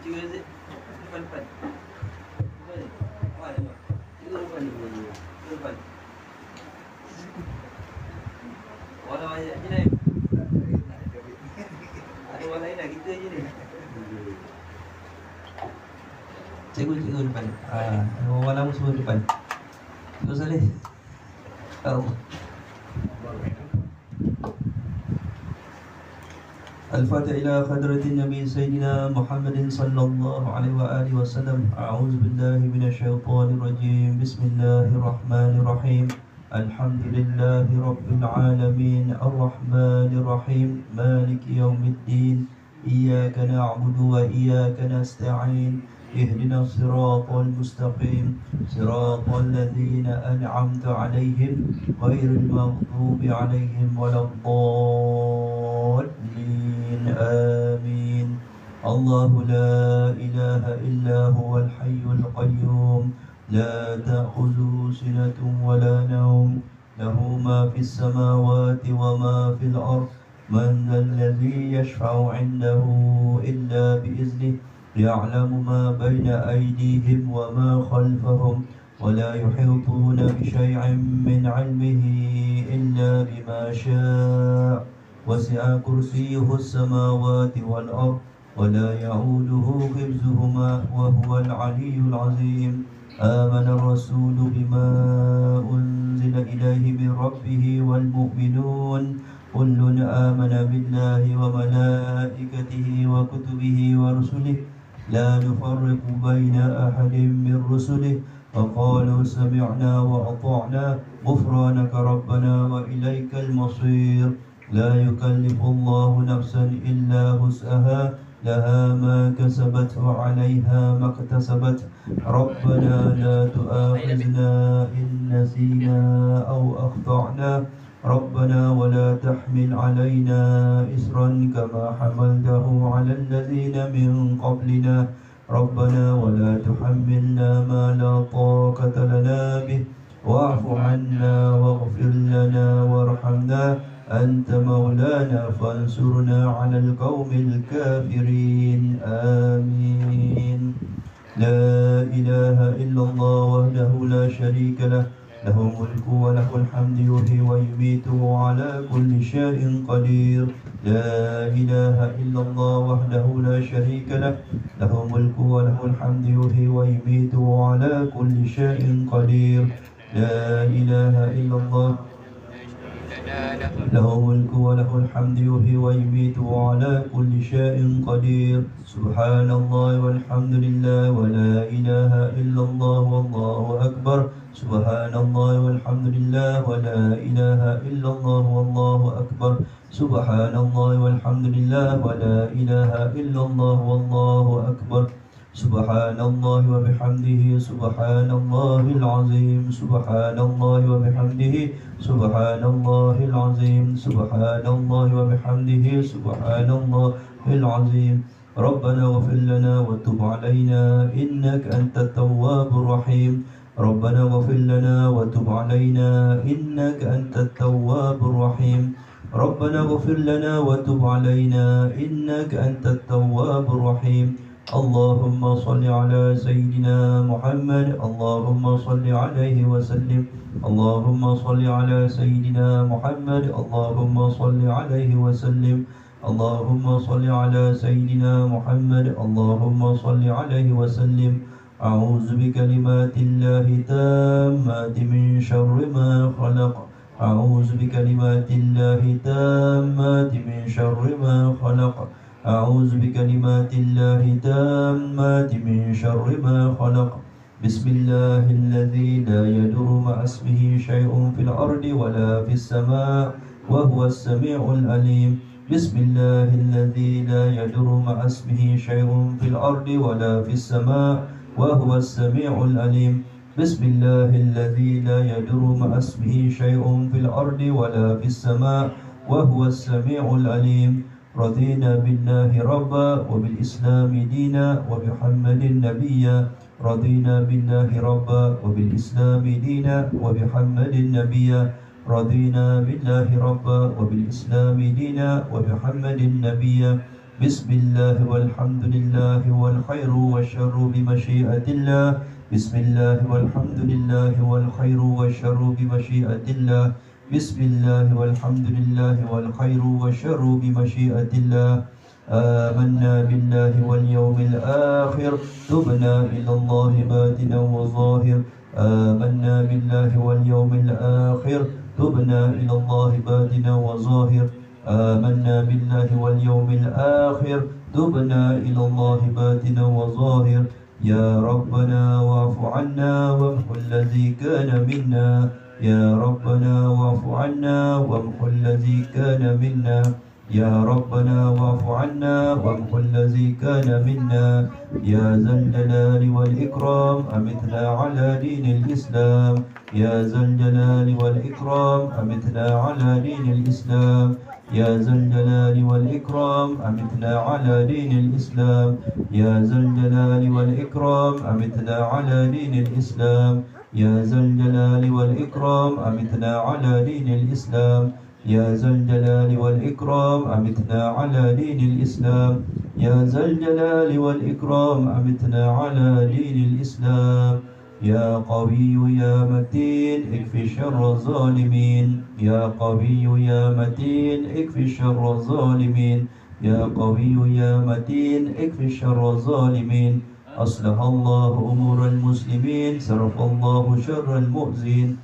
Cikgu depan. Orang lama semua depan. Cikgu Saleh. الفاتحة إلى حضرة النبي سيدنا محمد صلى الله عليه وآله وسلم. أعوذ بالله من الشيطان الرجيم. بسم الله الرحمن الرحيم. الحمد لله رب العالمين الرحمن الرحيم مالك يوم الدين. إياك نعبد وإياك نستعين. اهدنا الصراط المستقيم صراط الذين أنعمت عليهم غير المغضوب عليهم ولا الضالين آمين. الله لا إله إلا هو الحي القيوم لا تأخذه سنة ولا نوم له ما في السماوات وما في الأرض. من ذا الذي يشفع عنده إلا بإذنه يعلم ما بين أيديهم وما خلفهم ولا يحيطون بشيء من علمه إلا بما شاء. وسع كرسيه السماوات والأرض ولا يعوده حفظهما وهو العلي العظيم. آمن الرسول بما أنزل إليه من ربه والمؤمنون كل آمن بالله وملائكته وكتبه ورسله لا نفرق بين أحد من رسله وقالوا سمعنا وأطعنا غفرانك ربنا وإليك المصير. لا يكلف الله نفسا إلا وسعها لها ما كسبت وعليها ما اكتسبت. ربنا لا تؤاخذنا إن نسينا أو أخطأنا ربنا ولا تحمل علينا إصرا كما حملته على الذين من قبلنا ربنا ولا تحملنا ما لا طاقة لنا به واعف عنا واغفر لنا وارحمنا أنت مولانا فانصرنا على القوم الكافرين آمين. لا إله إلا الله وحده لا شريك له له الملك وله الحمد يحيي ويميت وعلى كل شيء قدير. لا إله إلا الله وحده لا شريك له له الملك وله الحمد يحيي ويميت وعلى كل شيء قدير. لا إله إلا الله له الملك وله الحمد يحيي ويميت وعلى كل شيء قدير. سبحان الله والحمد لله ولا إله إلا الله والله أكبر. سبحان الله والحمد لله ولا إله إلا الله والله أكبر. سبحان الله والحمد لله ولا إله إلا الله والله أكبر. سبحان الله وبحمده سبحان الله العظيم. سبحان الله وبحمده سبحان الله العظيم. سبحان الله وبحمده سبحان الله العظيم. ربنا اغفر لنا وتب علينا إنك أنت التواب الرحيم. ربنا اغفر لنا وتب علينا إنك أنت التواب الرحيم. ربنا اغفر لنا وتب علينا إنك أنت التواب الرحيم. اللهم صل على سيدنا محمد. اللهم صل عليه وسلم. اللهم صل على سيدنا محمد. اللهم صل عليه وسلم. اللهم صل على سيدنا محمد. اللهم صل عليه وسلم. أعوذ بكلمات الله التامات من شر ما خلق. أعوذ بكلمات الله التامات من شر ما خلق. أعوذ بكلمات الله التامات من شر ما خلق. بسم الله الذي لا يضر مع اسمه شيء في الأرض ولا في السماء وهو السميع العليم. بسم الله الذي لا يضر مع اسمه شيء في الأرض ولا في السماء وهو السميع العليم. بسم الله الذي لا يضر مع اسمه شيء في الأرض ولا في السماء وهو السميع العليم. رضينا بالله ربا وبالإسلام دينا وبمحمد نبيا. رضينا بالله ربا وبالإسلام دينا وبمحمد نبيا. رضينا بالله ربا وبالإسلام دينا وبمحمد نبيا. بسم الله والحمد لله والخير والشر بمشيئة الله بسم الله والحمد لله والخير والشر بمشيئة الله بسم الله والحمد لله والخير والشر بمشيئة الله آمنا بالله واليوم الآخر تبنا إلى الله باطنا وظاهر آمنا بالله واليوم الآخر تبنا إلى الله باطنا وظاهر آمنا بالله واليوم الآخر تبنا إلى الله باطنا وظاهر يا ربنا واعف عنا وامحو الذي كان منا يا ربنا واعف عنا وامحو الذي كان منا يا ربنا واعف عنا وامحو الذي كان منا يا ذا الجلال والإكرام أمتنا على دين الإسلام يا ذا الجلال والإكرام أمتنا على دين الإسلام يا ذا الجلال والإكرام أمتنا على دين الإسلام يا ذا الجلال والإكرام أمتنا على دين الإسلام يا ذا الجلال والإكرام أمتنا على دين الإسلام يا ذا الجلال والإكرام أمتنا على دين الإسلام يا ذا الجلال والإكرام أمتنا على دين الإسلام يا قوي يا متين اكفي شر الظالمين يا قوي يا متين اكفي شر الظالمين يا قوي يا متين اكفي شر الظالمين أصلح الله أمور المسلمين صرف الله شر المؤذين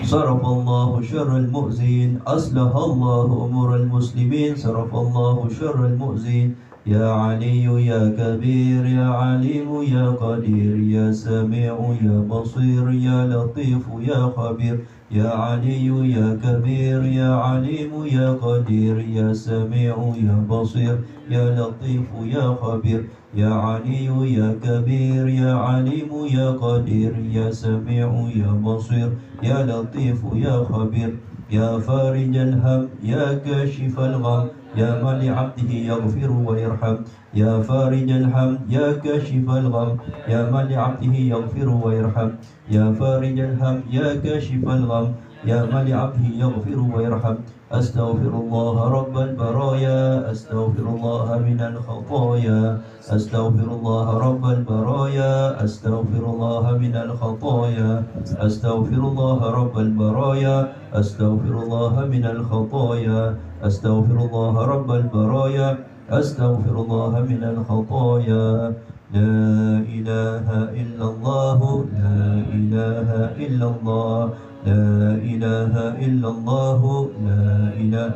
صرف الله شر المؤذين أصلح الله أمور المسلمين صرف الله شر المؤذين يا علي يا كبير يا عليم يا قدير يا سميع يا بصير يا لطيف يا خبير يا علي يا كبير يا عليم يا قدير يا سميع يا بصير يا لطيف يا خبير يا علي يا كبير يا عليم يا قدير يا سميع يا بصير يا لطيف يا خبير يا فارج الهم يا كاشف الغم يا من لعبده يغفر ويرحم يا فارج الهم يا كاشف الغم يا من لعبده يغفر ويرحم يا فارج الهم يا كاشف الغم يا من لعبده يغفر ويرحم أستغفر الله رب البرايا أستغفر الله من الخطايا أستغفر الله رب البرايا أستغفر الله من الخطايا أستغفر الله رب البرايا أستغفر الله من الخطايا أستغفر الله رب البرايا أستغفر الله من الخطايا لا إله إلا الله لا إله إلا الله لا إله إلا الله لا إله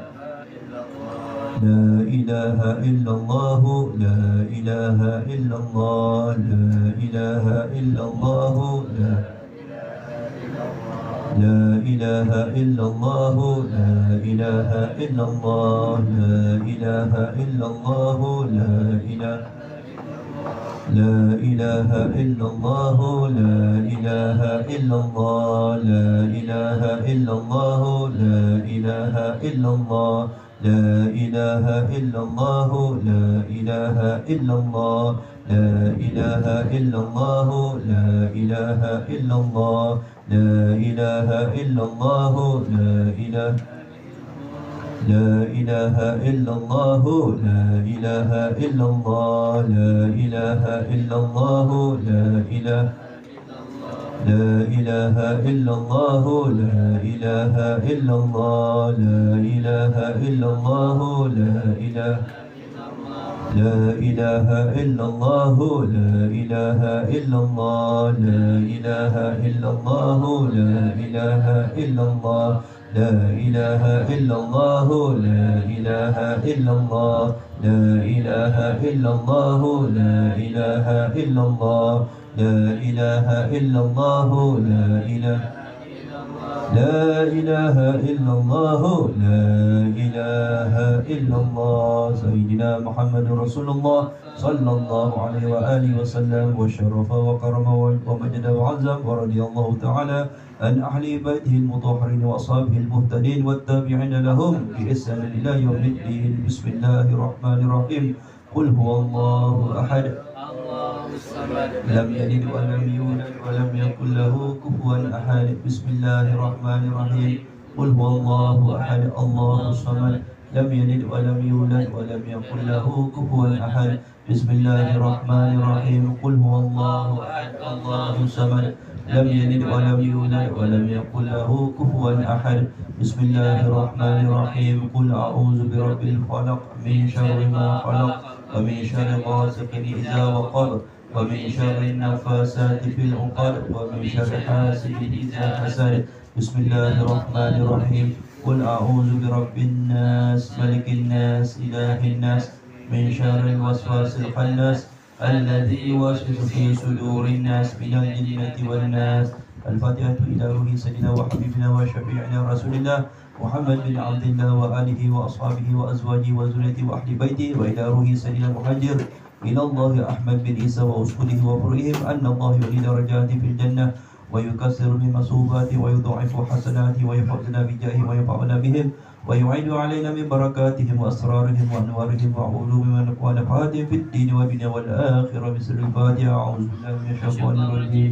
لا إله إلا الله لا إله إلا الله لا إله إلا الله لا إله إلا الله لا إله إلا الله لا إله إلا الله لا إله لا إله إلا الله لا إله إلا الله لا إله إلا الله لا إله إلا الله لا إله إلا الله لا إله إلا الله لا إله إلا الله لا إله إلا الله لا إله إلا الله لا إله لا إله إلا الله لا إله إلا الله لا إله إلا الله لا إله لا إله إلا الله لا إله إلا الله لا إله إلا الله لا إله لا إله إلا الله لا إله إلا الله لا إله إلا الله لا إله إلا الله لا إله إلا الله لا إله إلا الله لا إله إلا الله لا إله إلا الله لا إله إلا الله لا إله لا إله إلا الله لا إله إلا الله سيدنا محمد رسول الله صلى الله عليه وآله وسلم وشرف وكرم ومجد وعزم ورضي الله تعالى عن أهل بيته المطهرين وأصحابه المهتدين والتابعين لهم بإحسان إلى يوم الدين بسم الله الرحمن الرحيم قل هو الله أحد لم يلد ولم يولد ولم يكن له كفوا أحد بسم الله الرحمن الرحيم قل هو الله أحد الله الصمد لم يلد ولم يولد ولم يكن له كفوا أحد. بسم الله الرحمن الرحيم. قل هو الله أحد الله الصمد لم يلد ولم يولد ولم يكن له كفوا أحد. بسم الله الرحمن الرحيم. قل أعوذ برب الفلق من شر ما خلق ومن شر غاسق إذا وقب ومن شر النفاسات في العقد ومن شر حاسد إذا حسد. بسم الله الرحمن الرحيم. قل أعوذ برب الناس ملك الناس إله الناس من شر الوسواس الخناس الذي يوسوس في صدور الناس من الجنة والناس. الفاتحة إلى روح سيدنا وحبيبنا وشفيعنا رسول الله محمد بن عبد الله وآله وأصحابه وأزواجه وذريته وأهل بيته، وإلى روح سيدنا المهاجر إلى الله أحمد بن عيسى وأصحابه وفرعهم أن الله يولي درجات في الجنة ويكسر من مصوباته ويضاعف حسناته ويحفظنا بجاهه وينفعنا بهم ويعيد علينا من بركاتهم وأسرارهم وأنوارهم وعلومهم ونفعاتهم في الدين والدنيا والآخرة. بسر الفاتحة. أعوذ بالله من الشيطان الرجيم.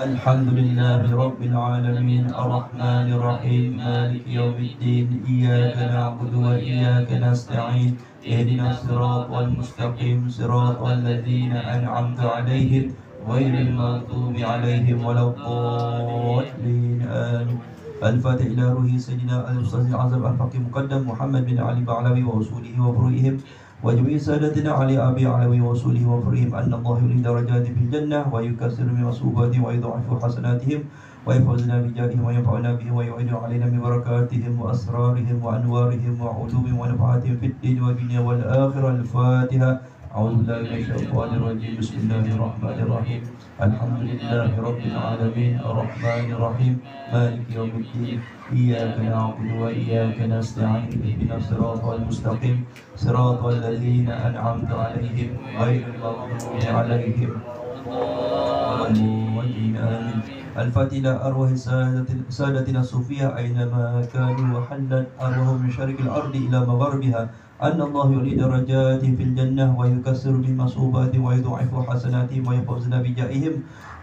الحمد لله رب العالمين الرحمن الرحيم مالك يوم الدين إياك نعبد وإياك نستعين اهدنا الصراط المستقيم صراط الذين أنعمت عليهم غير المغضوب عليهم ولا الضالين آمين. الفاتح إلى روح سيدنا الأستاذ الأعظم الفقيه مقدم محمد بن علي بعلوي وأصوله وفروعهم وجميع سادتنا علي أبي علوي وأصوله وفروعهم أن الله يولي درجات في الجنة ويكسر من مصوباتهم ويضاعف حسناتهم ويفوزنا بجاههم وينفعنا بهم ويعين علينا من بركاتهم وأسرارهم وأنوارهم وعلومهم ونفعاتهم في الدين والدنيا والآخرة. الفاتحة. أعوذ بالله من الشيطان الرجيم. بسم الله الرحمن الرحيم. الحمد لله رب العالمين الرحمن الرحيم مالك يوم الدين إياك نعبد وإياك نستعين اهدنا الصراط المستقيم صراط الذين أنعمت عليهم غير المغضوب عليهم ولا الضالين آمين. الفاتحة. أرواح سادتنا الصوفية أينما كانوا وحلت أرواحهم من شرق الأرض إلى مغربها أن الله يولي درجاتهم في الجنة ويكسر من مصوباتهم ويضاعف حسناتهم ويفوزنا بجائهم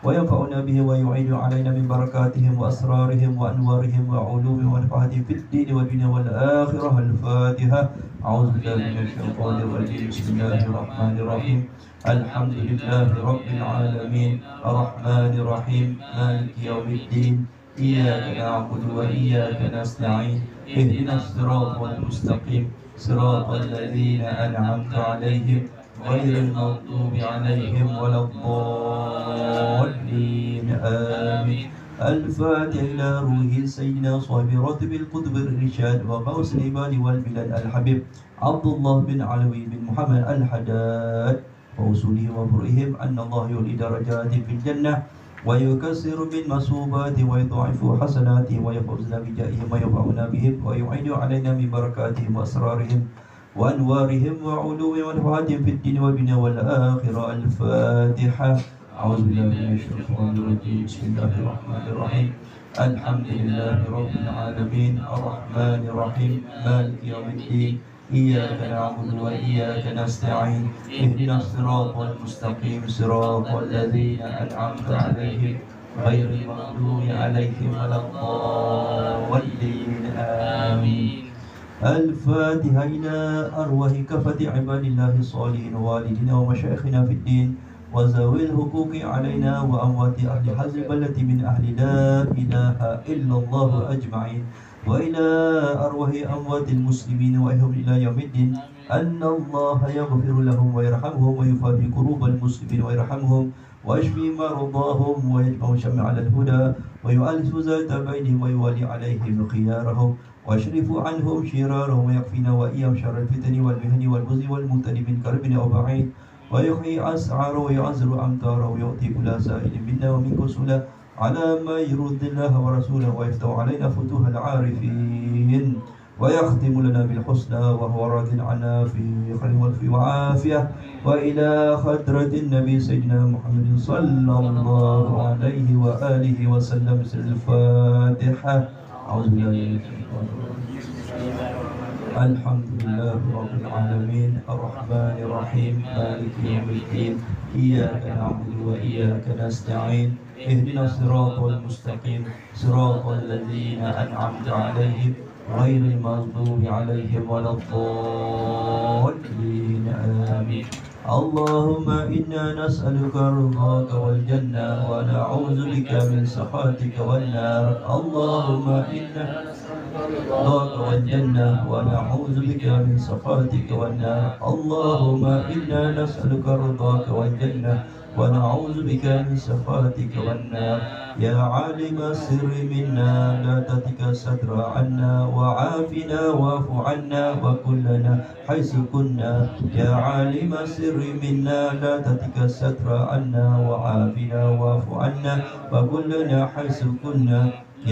وينفعنا به ويعيد علينا من بركاتهم وأسرارهم وأنوارهم وعلومهم ونفعاتهم في الدين والدنيا والآخرة. الفاتحة. أعوذ بالله من الشيطان الرجيم. بسم الله الرحمن الرحيم. الحمد لله رب العالمين الرحمن الرحيم مالك يوم الدين إياك نعبد وإياك نستعين اهدنا الصراط المستقيم صراط الذين أنعمت عليهم غير المغضوب عليهم ولا الضالين آمين. الفاتح إلى روح سيدنا صاحب رتب القطب الرشاد وغوث العباد والبلاد الحبيب عبد الله بن علوي بن محمد الحداد وأصوله وفروعهم أن الله يولي درجات في الجنة ويكسر من مصوباتهم ويضاعف حسناتهم ويفوزنا بجائهم وينفعنا بهم ويعين علينا من بركاتهم وأسرارهم وأنوارهم وعلومهم ونفعاتهم في الدين والدنيا والآخرة. الفاتحة. أعوذ بالله من الشيطان الرجيم. بسم الله الرحمن الرحيم. الحمد لله رب العالمين الرحمن الرحيم مالك يوم الدين إياك نعبد وإياك نستعين اهدنا الصراط المستقيم صراط الذين أنعمت عليهم غير المغضوب عليهم ولا الضالين آمين. الفاتحة. إلى أرواح كافة عباد الله الصالحين ووالدنا ومشايخنا في الدين وذوي الحقوق علينا وأموات أهل حزب البلد من أهل لا إله إلا الله أجمعين وإلى أرواح أموات المسلمين وإلهم إلى يوم الدين أن الله يغفر لهم ويرحمهم ويفرج كروب المسلمين ويرحمهم ويشفي مرضاهم ويجمع شمع على الهدى ويؤلف ذات بينهم ويولي عليهم خيارهم ويشرف عنهم شرارهم ويكفينا وإياهم شر الفتن والمهن والبغي والمبتل من قرب أو بعيد ويحيي أسعاره ويعزل أمطاره ويعطي كل سائل منا ومنكم سلا على ما يرد الله ورسوله ويفتح علينا فتوح العارفين ويختم لنا بالحسنى وهو راض عنا في خير والف وعافية وإلى خدرة النبي سيدنا محمد صلى الله عليه وآله وسلم. الفاتحة. أعوذ بالله من الشيطان الرجيم. الحمد لله رب العالمين الرحمن الرحيم مالك يوم الدين إياك نعبد وإياك نستعين اهدنا الصراط المستقيم صراط الذين أنعمت عليهم غير المغضوب عليهم ولا الضالين آمين. اللهم إنا نسألك رضاك والجنة ونعوذ بك من سخطك والنار. اللهم إنا رضاك والجنة ونعوذ بك من سخطك والنار. اللهم إنا نسألك رضاك والجنة ونعوذ بك من سخطك والنار. يا عالم السر منا لا تتك الستر عنا وعافنا واعف عنا وكلنا حيث كنا. يا عالم السر منا لا تتك الستر عنا وعافنا واعف عنا وكلنا حيث كنا.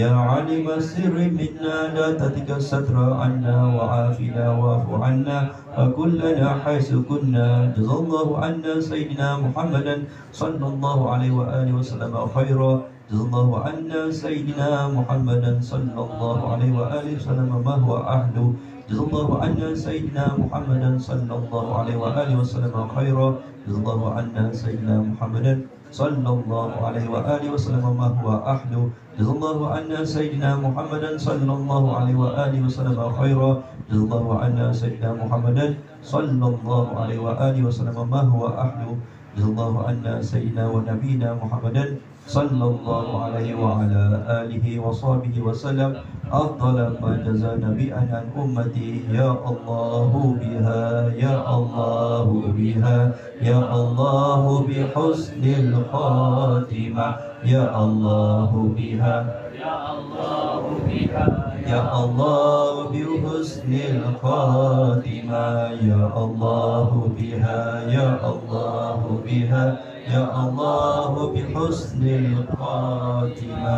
يا عالم السر منا لا تتك الستر عنا وعافنا واعف عنا وكلنا حيث كنا. جزا الله عنا سيدنا محمدا صلى الله عليه وآله وسلم خيرا. جزا الله عنا سيدنا محمدا صلى الله عليه وآله وسلم ما هو أهله. جزا الله عنا سيدنا محمدا صلى الله عليه وآله وسلم خيرا. جزا الله عنا سيدنا محمدا صلى الله عليه وآله وسلم ما هو أهله. جزا الله عنا سيدنا محمدا صلى الله عليه وآله وسلم خيرا. جزا الله عنا سيدنا محمدا صلى الله عليه وآله وسلم ما هو أهله. جزا الله عنا سيدنا ونبينا محمدا صلى الله عليه وعلى آله وصحبه وسلم أفضل ما جزى نبيا عن أمتي. يا الله بها يا الله بها يا الله بحسن الخاتمة. يا الله بها يا الله بها يا الله بحسن الخاتمة. يا الله بها يا الله بها يا الله بحسن الخاتمة.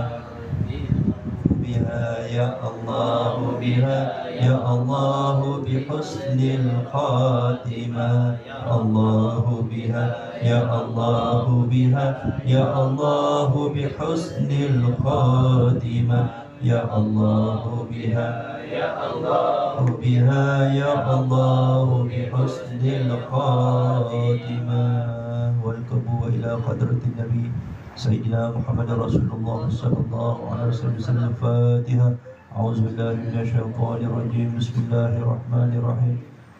بها يا الله بها يا الله بحسن الخاتمة. الله بها يا الله بها يا الله بحسن الخاتمة. يا الله بها يا الله بها يا الله بحسن الخاتمة. والقبول إلى قدرة النبي سيدنا محمد رسول الله صلى الله عليه وسلم. الفاتحة. أعوذ بالله من الشيطان الرجيم. بسم الله الرحمن الرحيم.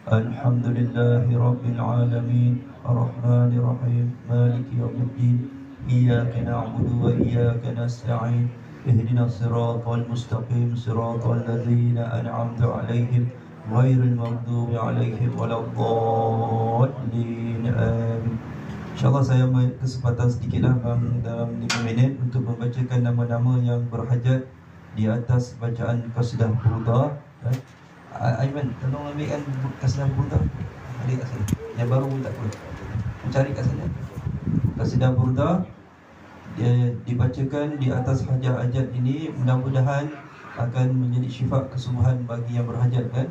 الحمد لله رب العالمين الرحمن الرحيم مالك يوم الدين. إياك نعبد وإياك نستعين. اهدنا الصراط المستقيم صراط الذين أنعمت عليهم غير المغضوب عليهم ولا الضالين آمين. InsyaAllah saya kesempatan sedikitlah dalam 5 minit untuk membacakan nama-nama yang berhajat di atas bacaan Qasidah Burdah. Aiman, tolong ambilkan Qasidah Burdah. Ada kat sana. Yang baru pun tak apa. Cari kat sana. Qasidah Burdah dia dibacakan di atas hajat-hajat ini, mudah-mudahan akan menjadi syifa kesembuhan bagi yang berhajat kan.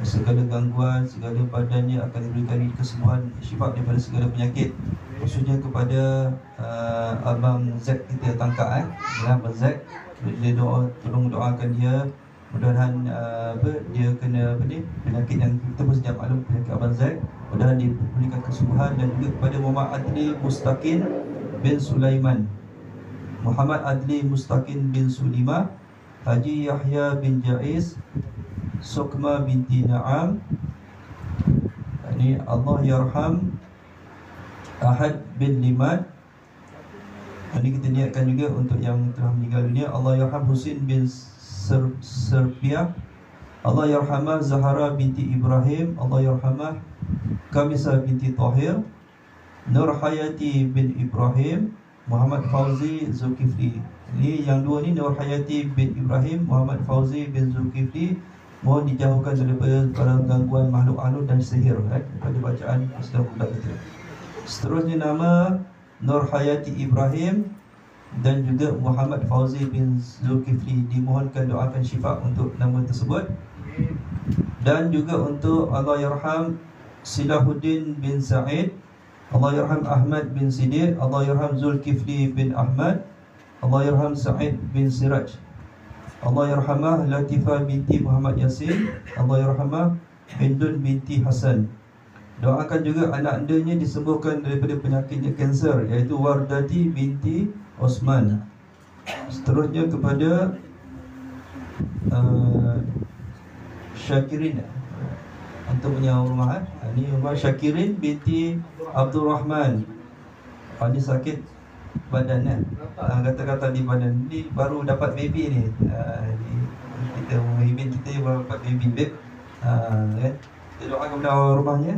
Segala gangguan, segala badannya akan diberikan kesembuhan, syifa daripada segala penyakit. Khususnya kepada Abang Zack kita tangkap Abang Zack, dia doa, tolong doakan dia. Mudah-mudahan dia kena penyakit yang kita pun sejak maklum, penyakit Abang Zack. Mudah-mudahan diberikan kesembuhan. Dan juga kepada Muhammad Adli Mustaqin bin Sulaiman, Muhammad Adli Mustaqin bin Sulima, Haji Yahya bin Jais, Sukma binti Naam, ini Allah Yarham Ahad bin Liman. Ini kita niatkan juga untuk yang telah meninggal dunia. Allah Yarham Husin bin Serpiah, Allah Yarhamah Zahara binti Ibrahim, Allah Yarhamah Kamisa binti Tahir, Nur Hayati bin Ibrahim, Muhammad Fauzi Zulkifli. Ini yang dua ni, Nur Hayati bin Ibrahim, Muhammad Fauzi bin Zulkifli. Mohon dijauhkan daripada gangguan makhluk halus dan sihir daripada bacaan Qasidah Burdah kita. Seterusnya nama Nur Hayati Ibrahim dan juga Muhammad Fauzi bin Zulkifli. Dimohonkan doakan syifa untuk nama tersebut. Dan juga untuk Allah Yarham Silahuddin bin Sa'id, Allah Yarham Ahmad bin Siddiq, Allah Yarham Zulkifli bin Ahmad, Allah Yarham Sa'id bin Siraj, Allah Yarhamah Latifah binti Muhammad Yasin, Allah Yarhamah Hindun binti Hasan. Doakan juga anak andanya disembuhkan daripada penyakitnya kanser, iaitu Wardati binti Osman. Seterusnya kepada Syakirin. Antum punya rumah Ini rumah Syakirin binti Abdul Rahman. Ini sakit badan kata-kata di badan. Ni baru dapat baby ni. Kita Muhyiddin kita baru dapat baby kan. Kita doakan kepada rumahnya.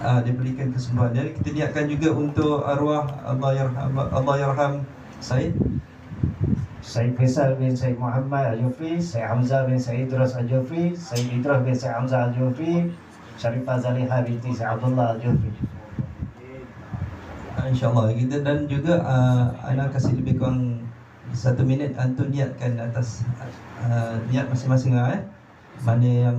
Diberikan kesembuhan. Jadi kita niatkan juga untuk arwah Allah yarham Said Faisal bin Said Muhammad Al-Jufri, Said Hamzah bin Said Idras Al-Jufri, Said Idras bin Said Hamzah Al-Jufri, Syarifah Zaliha binti Said Abdullah Al-Jufri. InsyaAllah kita. Dan juga anak kasih lebih kurang 1 minit antum niatkan atas niat masing-masing mana yang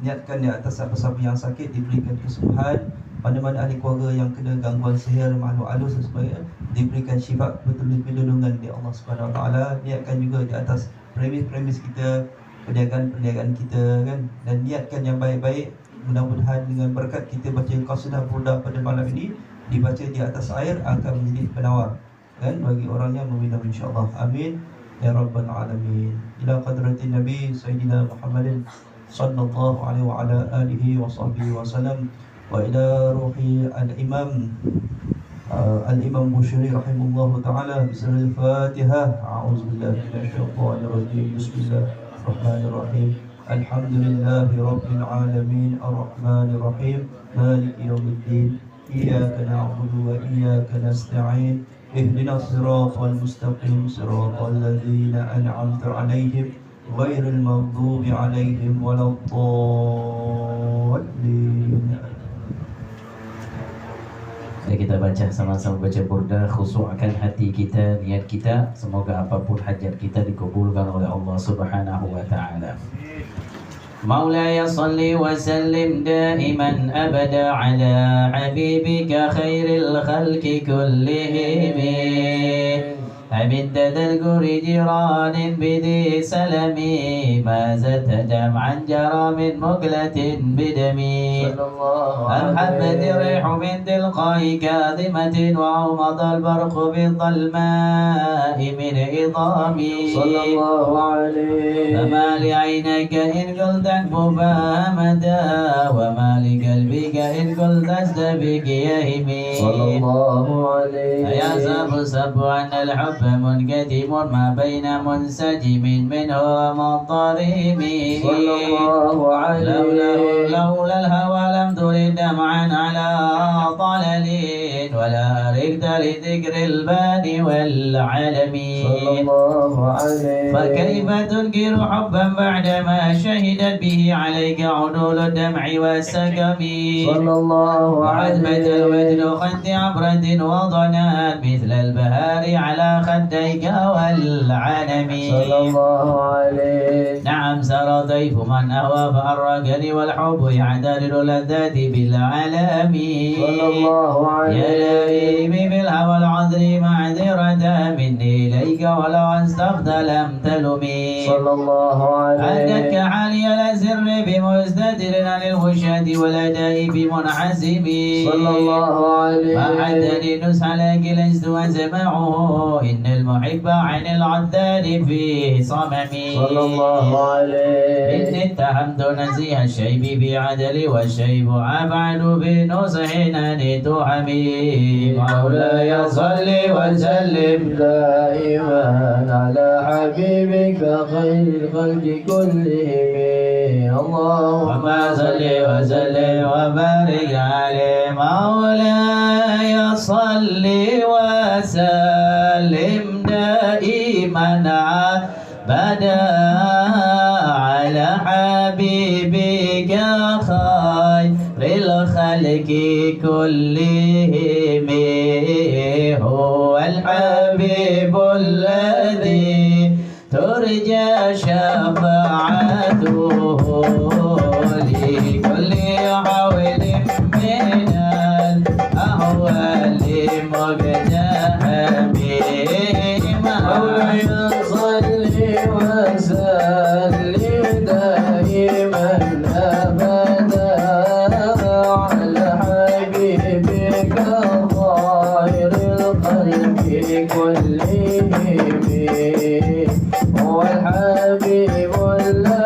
niatkan di atas siapa-siapa yang sakit diberikan kesembuhan, mana-mana ahli keluarga yang kena gangguan sihir, makhluk halus dan sebagainya diberikan syifa, betul-betul perlindungan di Allah Subhanahu Wa Taala. Niatkan juga di atas premis kita, perniagaan kita kan, dan niatkan yang baik-baik. Mudah-mudahan dengan berkat kita baca qasidah burdah pada malam ini dibaca di atas air akan menjadi penawar kan bagi orang yang meminum insya-Allah. Amin ya rabbal alamin. Ila qadratin Nabi Sayyidina Muhammadin sallallahu alaihi wa ala alihi wa sahbihi wa sallam, wa ila ruhi al-imam al-imam Bushiri rahimahullah ta'ala bismil Fatihah. A'udzubillahi minasyaitonir rajim. Bismillahirrahmanirrahim. Alhamdulillahi rabbil alamin arrahmanir rahim maliki yaumiddin iyyaka na'budu wa iyyaka nasta'in اهدنا الصراط المستقيم صراط الذين أنعمت عليهم غير المغضوب عليهم ولا الضالين. Kita baca sama-sama, baca burda, khusyukkan hati kita, niat kita, semoga apapun hajat kita dikabulkan oleh Allah Subhanahu wa taala. مولاي صل وسلم دائما أبدا على حبيبك خير الخلق كلهم أمدد القر جيران بذي سلمي ما زدت دمعا جرى من مقلة بدمي أم حبت الريح من تلقاء كاظمة وعومض البرق بالظلماء من عظامي صلى الله عليه. فما لعينك إن قلت اكففها مدى وما لقلبك إن قلت استبك يهمي صلى الله عليه. يا سب أن الحب منقدم ما بين منسجم منه ومضطرم صلى الله عليه. لولا الهوى لم ترد دمعا على طلل ولا أردت لذكر البان والعلم صلى الله عليه. فكيف تنكر حبا بعدما شهدت به عليك عدول الدمع والسقم صلى الله وعزمة عليه. الودن خد عبرة وضنات مثل البهار على خديك والعنم صلى الله عليه. نعم سرى طيف من أهوى فأرقني والحب يعترر لذات بالعالم صلى الله عليه. يا لئيمي بالهوى العذر معذرة مني إليك ولو أنستغت لم تلمي صلى الله عليه. أدك حالي الأسر بمستدر عن الوشاة والأداء بمنحسم صلى الله عليه. ما حدني نسح لك لست أسمعه إن المحب عن العداد في صممي صلى الله عليه. إني اتهمت نزيه الشيب بعدل والشيب أبعد بنصح أني تحمي مولاي صل وسلم دائما على حبيبك خير الخلق كلهم. اللهم صل وسلم وبارك عليه مولاي صل وسلم دائما أبدا على حبيبك خير الخلق كلهم هو الحبيب الذي ترجى شفاعته لكل حول من الأهوال مقتحم مولاي صل وسلم دائما أبدا على حبيبك خير الخلق كلهم هو الحبيب الذي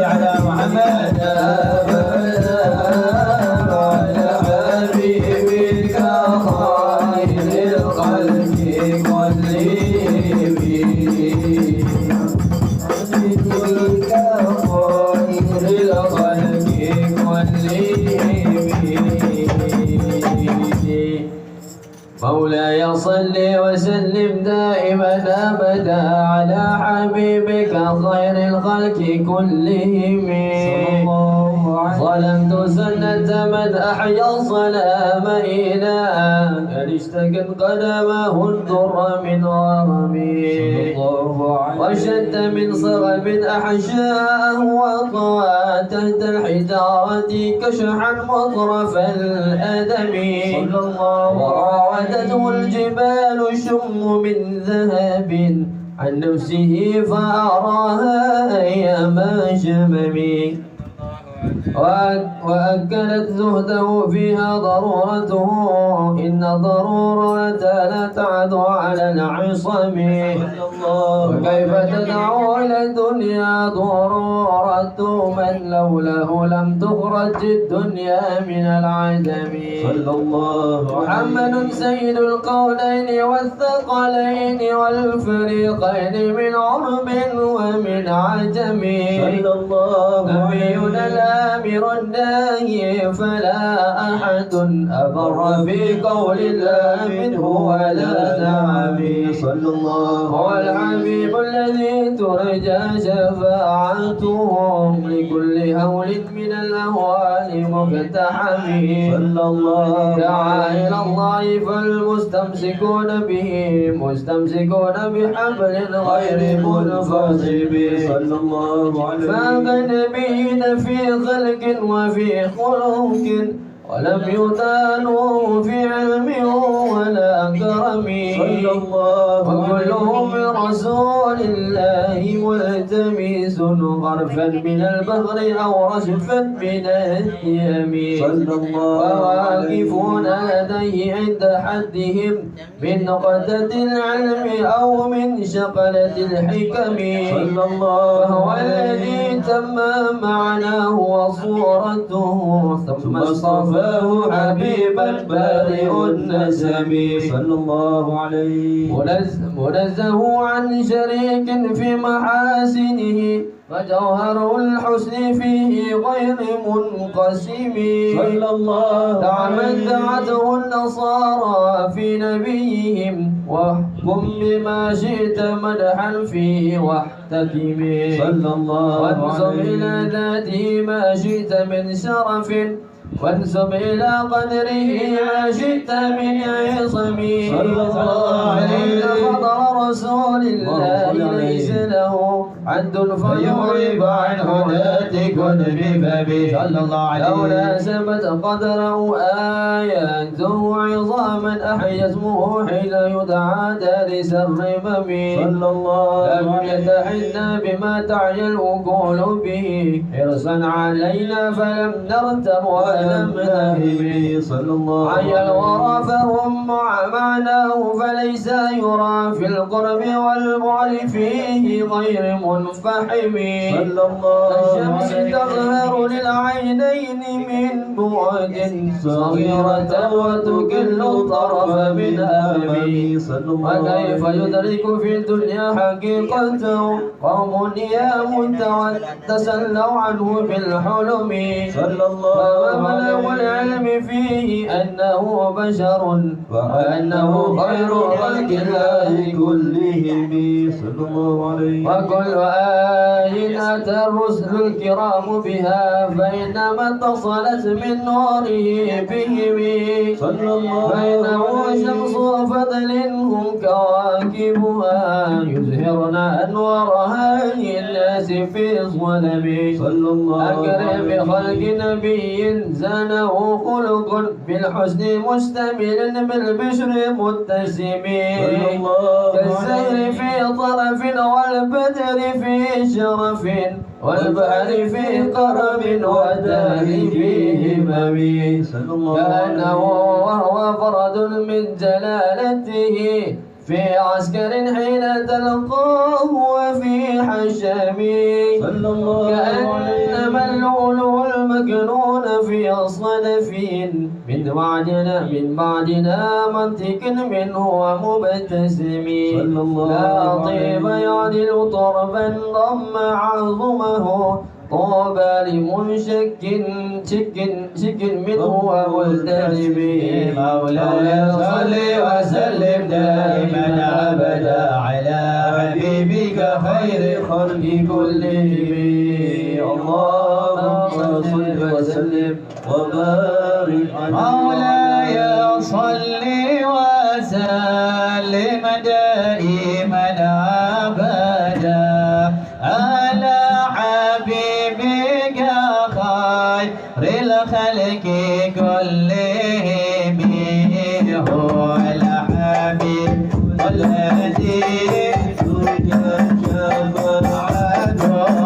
على محمد صل وسلم دائما أبدا على حبيبك خير الخلق كلهم. ظلمت سنة من أحيا الظلام إلى أن اشتكت قدمه الضر من ورمي. وشد من صغب أحشاءه وطوى تحت الحجارة كشحا مطرف الأدم. وراودته الجبال شم من ذهب عن نفسه فأراها أيام شمم. وأكلت زهده فيها ضرورته إن الضرورة لا تعد على العصم. وكيف تدعو إلى الدنيا ضرورة من لوله لم تخرج الدنيا من العدم. محمد سيد القولين والثقلين والفريقين من عرب ومن عجم. نبينا الآمر الناهي فلا أحد أبر في قول الله منه ولا نعم. هو الحبيب الذي ترجى شفاعته لكل هول من الأهوال مقتحم. دعا إلى الله فالمستمسكون به مستمسكون بحبل غير منفصم. فاق النبيين في خلق وفي خلق ولم يدانوا في علم ولا كرم. وكلهم من رسول الله ملتمس غرفا من البحر أو رشفا من اليم. وواقفون لديه عند حدهم من نقطة العلم أو من شقلة الحكم. فهو الذي تم معناه وصورته ثم اصطفاه حبيبا بارئ النسم. منزه عن شريك في محاسنه فجوهر الحسن فيه غير منقسم. دعته النصارى في نبيهم واحكم بما شئت مدحا فيه واحتكم. وانسب إلى ذاته ما شئت من شرف وانسب إلى قدره ما شئت من عصم. فضل رسول الله ليس له عد فيعرب عن هداة كن بفمه. لو ناسبت قدره آياته عظاما أحيا اسمه حين يدعى دارس الرمم. لم يتحدى بما تعيا العقول به حرصا علينا فلم نرتب ولم نهب. عيا الورى فهم مع معناه فليس يرى في القرب والبعد فيه غير منفحم. الشمس تظهر للعينين من بعد صغيرة وتكل الطرف من أمامي. وكيف يدرك في الدنيا حقيقته قوم نيام تسلوا عنه بالحلم. ومبلغ العلم فيه أنه بشر وأنه غير خلق الله كلهم. وكل آية أتى الرسل الكرام بها فإنما اتصلت من نوره بهم. فإنه شمس فضل هم كواكبها يزهرن أنوارها للناس في الظلم. أكرم بخلق نبي زانه خلق بالحسن مستمل بالبشر متسم. كالسير في طرف والبدر في شرف والبحر في قرب والدار في همم. كأنه وهو فرد من جلالته في عسكر حين تلقاه وفي حشم. كأنما اللؤلؤ المكنون في صدف من بعدنا منطق منه ومبتسم. لا طيب يعدل طربا ضم عظمه طوبى لمنشك شك منه وملتزم مولاي صل وسلم دائما أبدا على حبيبك خير خلق كلهم اللهم صل وسلم وبارك مولاي صل وسلم دائما أبدا على حبيبك خير الخلق كلهم هو الحبيب الذي ترجى شفاعته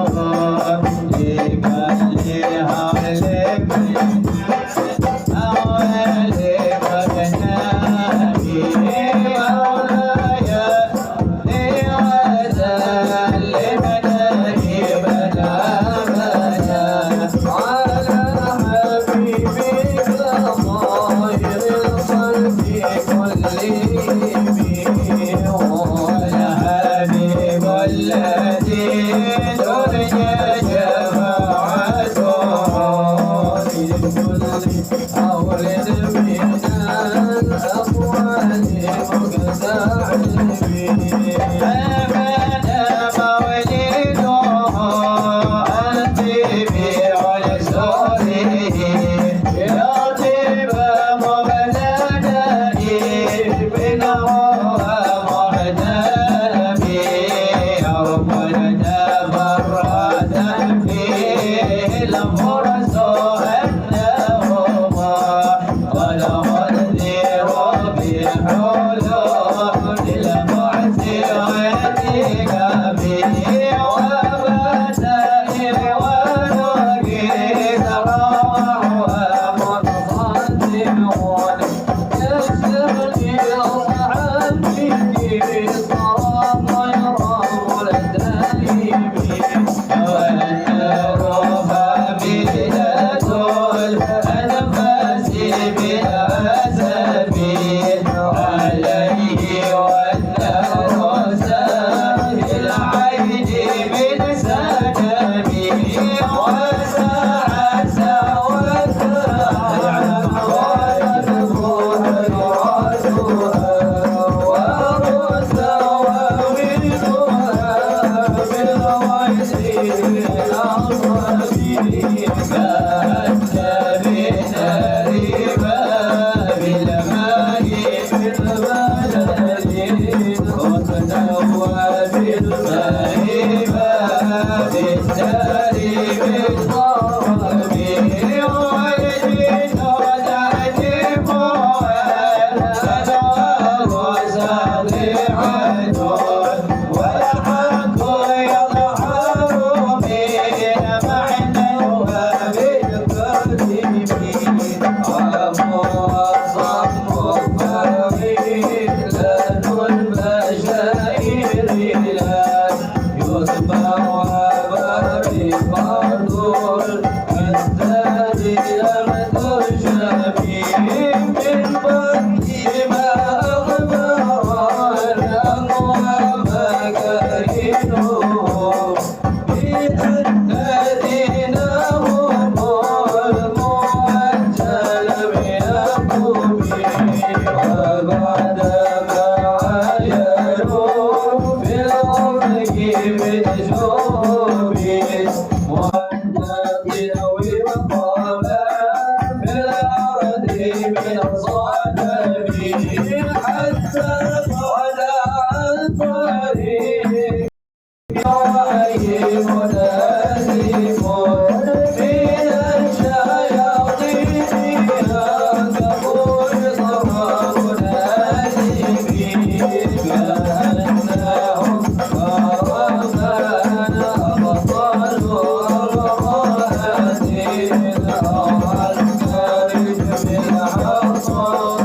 Oh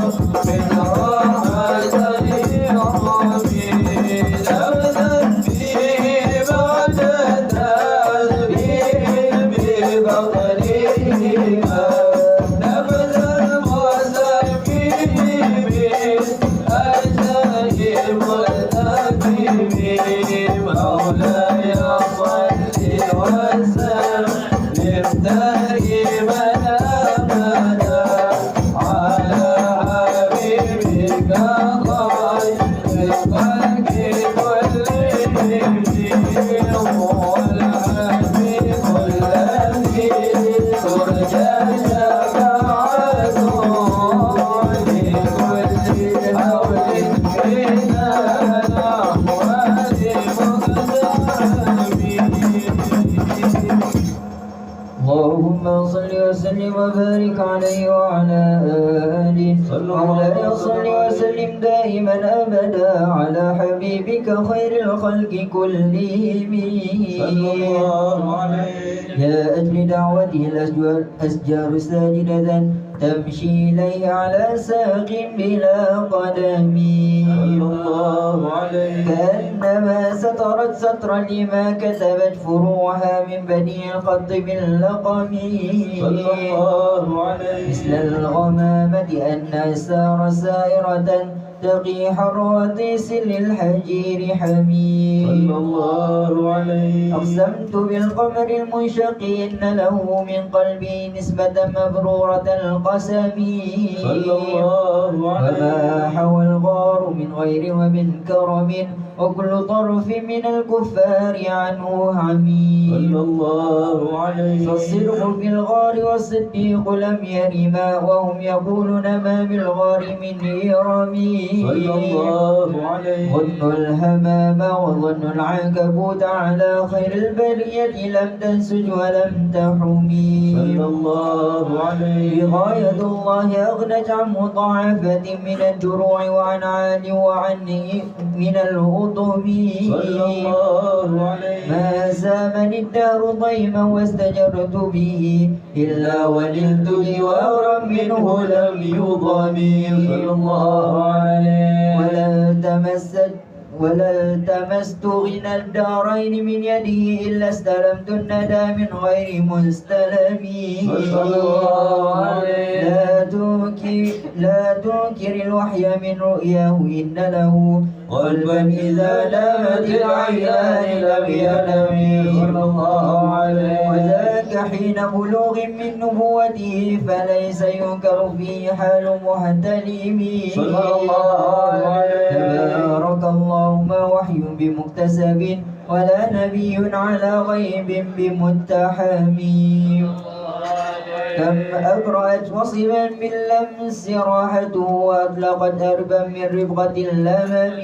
وعلى آله مولاي صل وسلم دائما أبدا على حبيبك خير الخلق كلهم صلى الله عليه يا أجل دعوته الأشجار ساجدة تمشي إليه على ساق بلا قدم صلى الله عليه كأنما سترت سطرا لما كتبت فروعها من بديع الخط باللقم صلى الله عليه مثل الغمامة أن السار سائرة تقي حراتيس للحجير حميم صلى الله عليه أقسمت بالقمر المنشق إن له من قلبي نسبة مبرورة القسم صلى الله عليه وما حوى الغار من غير ومن كرم وكل طرف من الكفار عنه عميم صلى الله عليه فالصدق في الغار والصديق لم يرما وهم يقولون ما بالغار من إرم صلى الله عليه ظن الهمام وظن العنكبوت على خير البرية لم تنسج ولم تحمي صلى الله عليه غاية الله أغنت عن مضاعفة من الدروع وعن عال وعن من الهضم صلى الله عليه ما سامني الدهر ضيما واستجرت به إلا وللت جوارا منه لم يضمي صلى الله عليه ولا التمست غنى الدارين من يده إلا استلمت الندى من غير مستلم صلى الله عليه لا تنكر الوحي من رؤياه إن له قلبا إذا نامت العينان لم ينم صلى الله عليه وذاك حين بلوغ من نبوته فليس ينكر فيه حال محتلم صلى الله عليه تبارك الله ما وحي بمكتسب ولا نبي على غيب بمتحم كم أبرأت وصبا باللمس راحته وأطلقت أربا من رفقة اللمم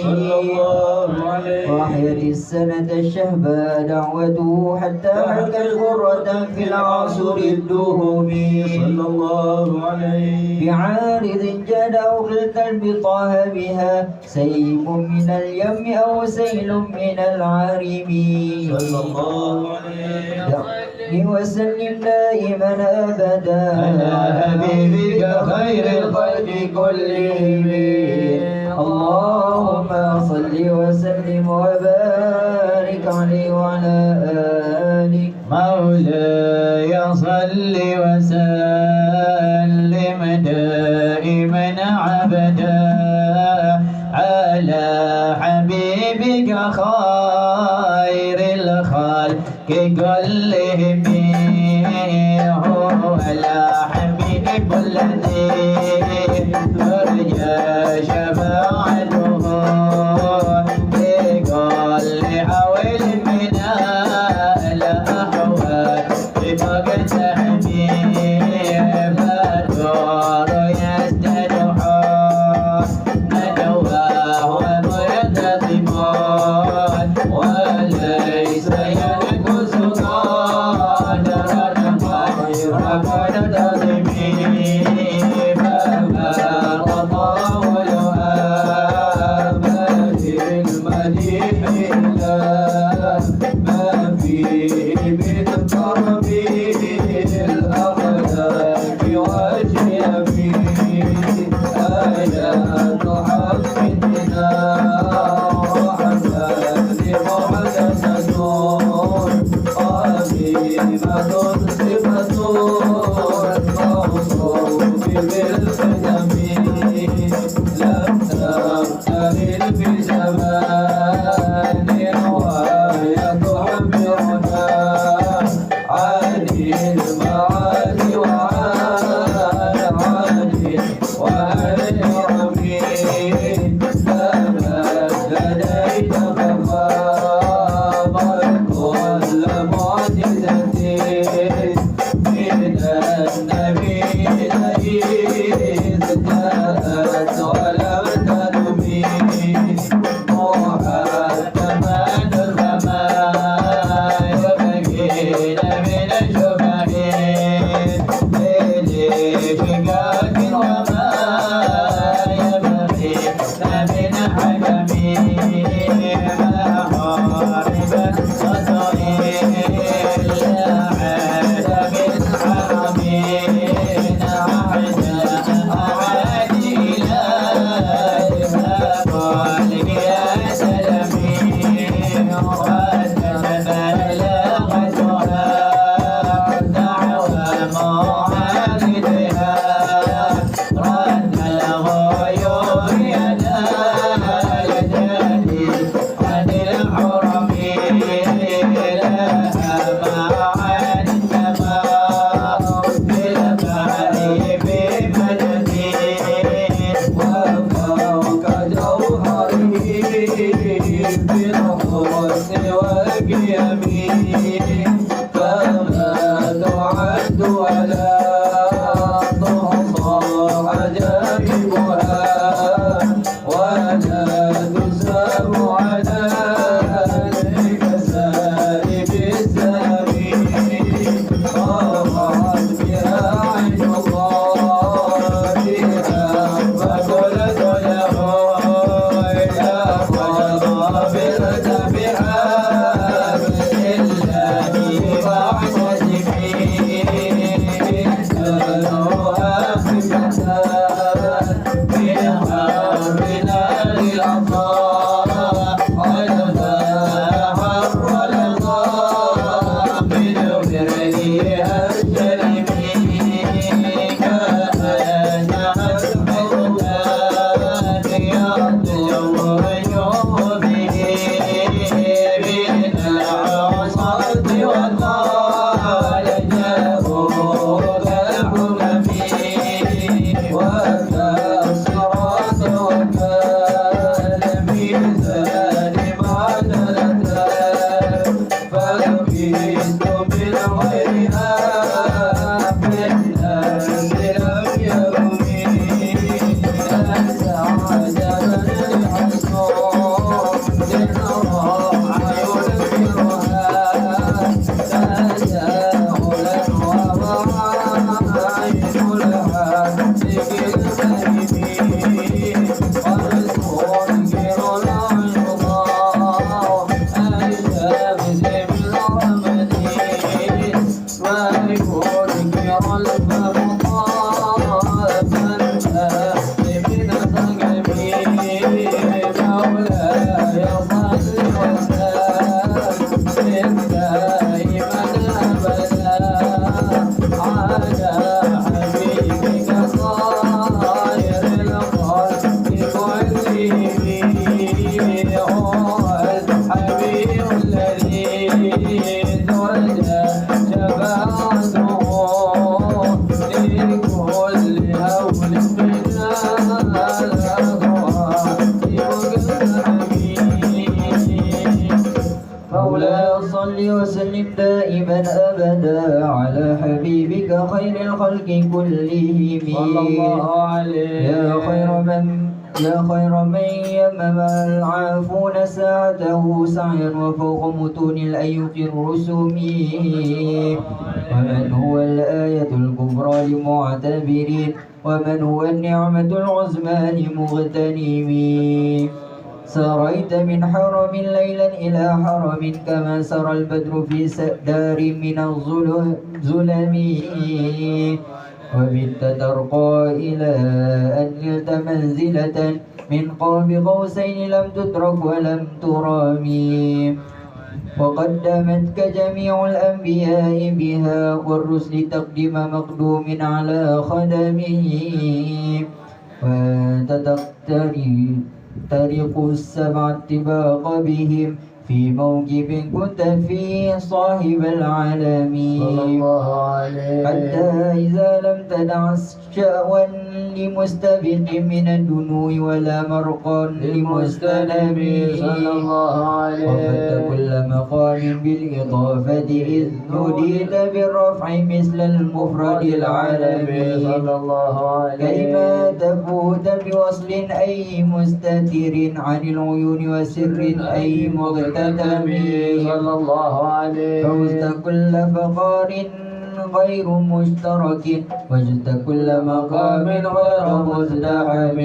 صلى الله عليه وأحيت السنة الشهباء دعوته حتى حكت قرة في العصر الدهم صلى الله عليه بعارض جاد أو خلت البطاه بها سيف من اليم أو سيل من العارم صلى الله عليه وسلم دائما أبدا على حبيبك خير الخلق كلهم اللهم صل وسلم وبارك عليه وعلى آله مولاي صل وسلم دائما عبدا على حبيبك خير الخلق كلهم هو على حبيبك الذي ترجى شفاعته بكل حول من الأحوال بفقد حبيب الدور يستدعى ندواه ومرتضمان وليس ينقص قدر غير منتظمين فما تطاولها ما في المديح إلا ما فيه من كرم الأخلاق واليمين آيات حفظنا رحمن محدثة قديمة صفة موصوف بالقدم لم تختلف في زمان وهي تعبرنا عن المعاني وعن الرمين فما لديك فخابر كل معجزة من النبي إذ جاءت ولم تنمي محتمى السماء يبكين من الشبهين يا خير من يمم العافون ساعته سعيا وفوق متون الأيق الرسوم ومن هو الآية الكبرى لمعتبرين ومن هو النعمة العظمى لمغتنمين سريت من حرم ليلا إلى حرم كما سرى البدر في دار من الظلم وبت ترقى إلى أن نلت منزلة من قاب قوسين لم تترك ولم ترامي وقدمتك جميع الأنبياء بها والرسل تقدم مقدوم على خدمه وأنت تخترق السبع الطباق بهم في موكب كنت فيه صاحب العالمين حتى إذا لم تدع شأوا لمستبق من الدنو ولا مرقا لمستلم وفت كل مقام بالإضافة إذ نوديت بالرفع مثل المفرد العالمي كيما تفوت بوصل أي مستتر عن العيون وسر أي مغتنم فوزت كل فقار غير مشترك وجدت كل مقام غير مزدحم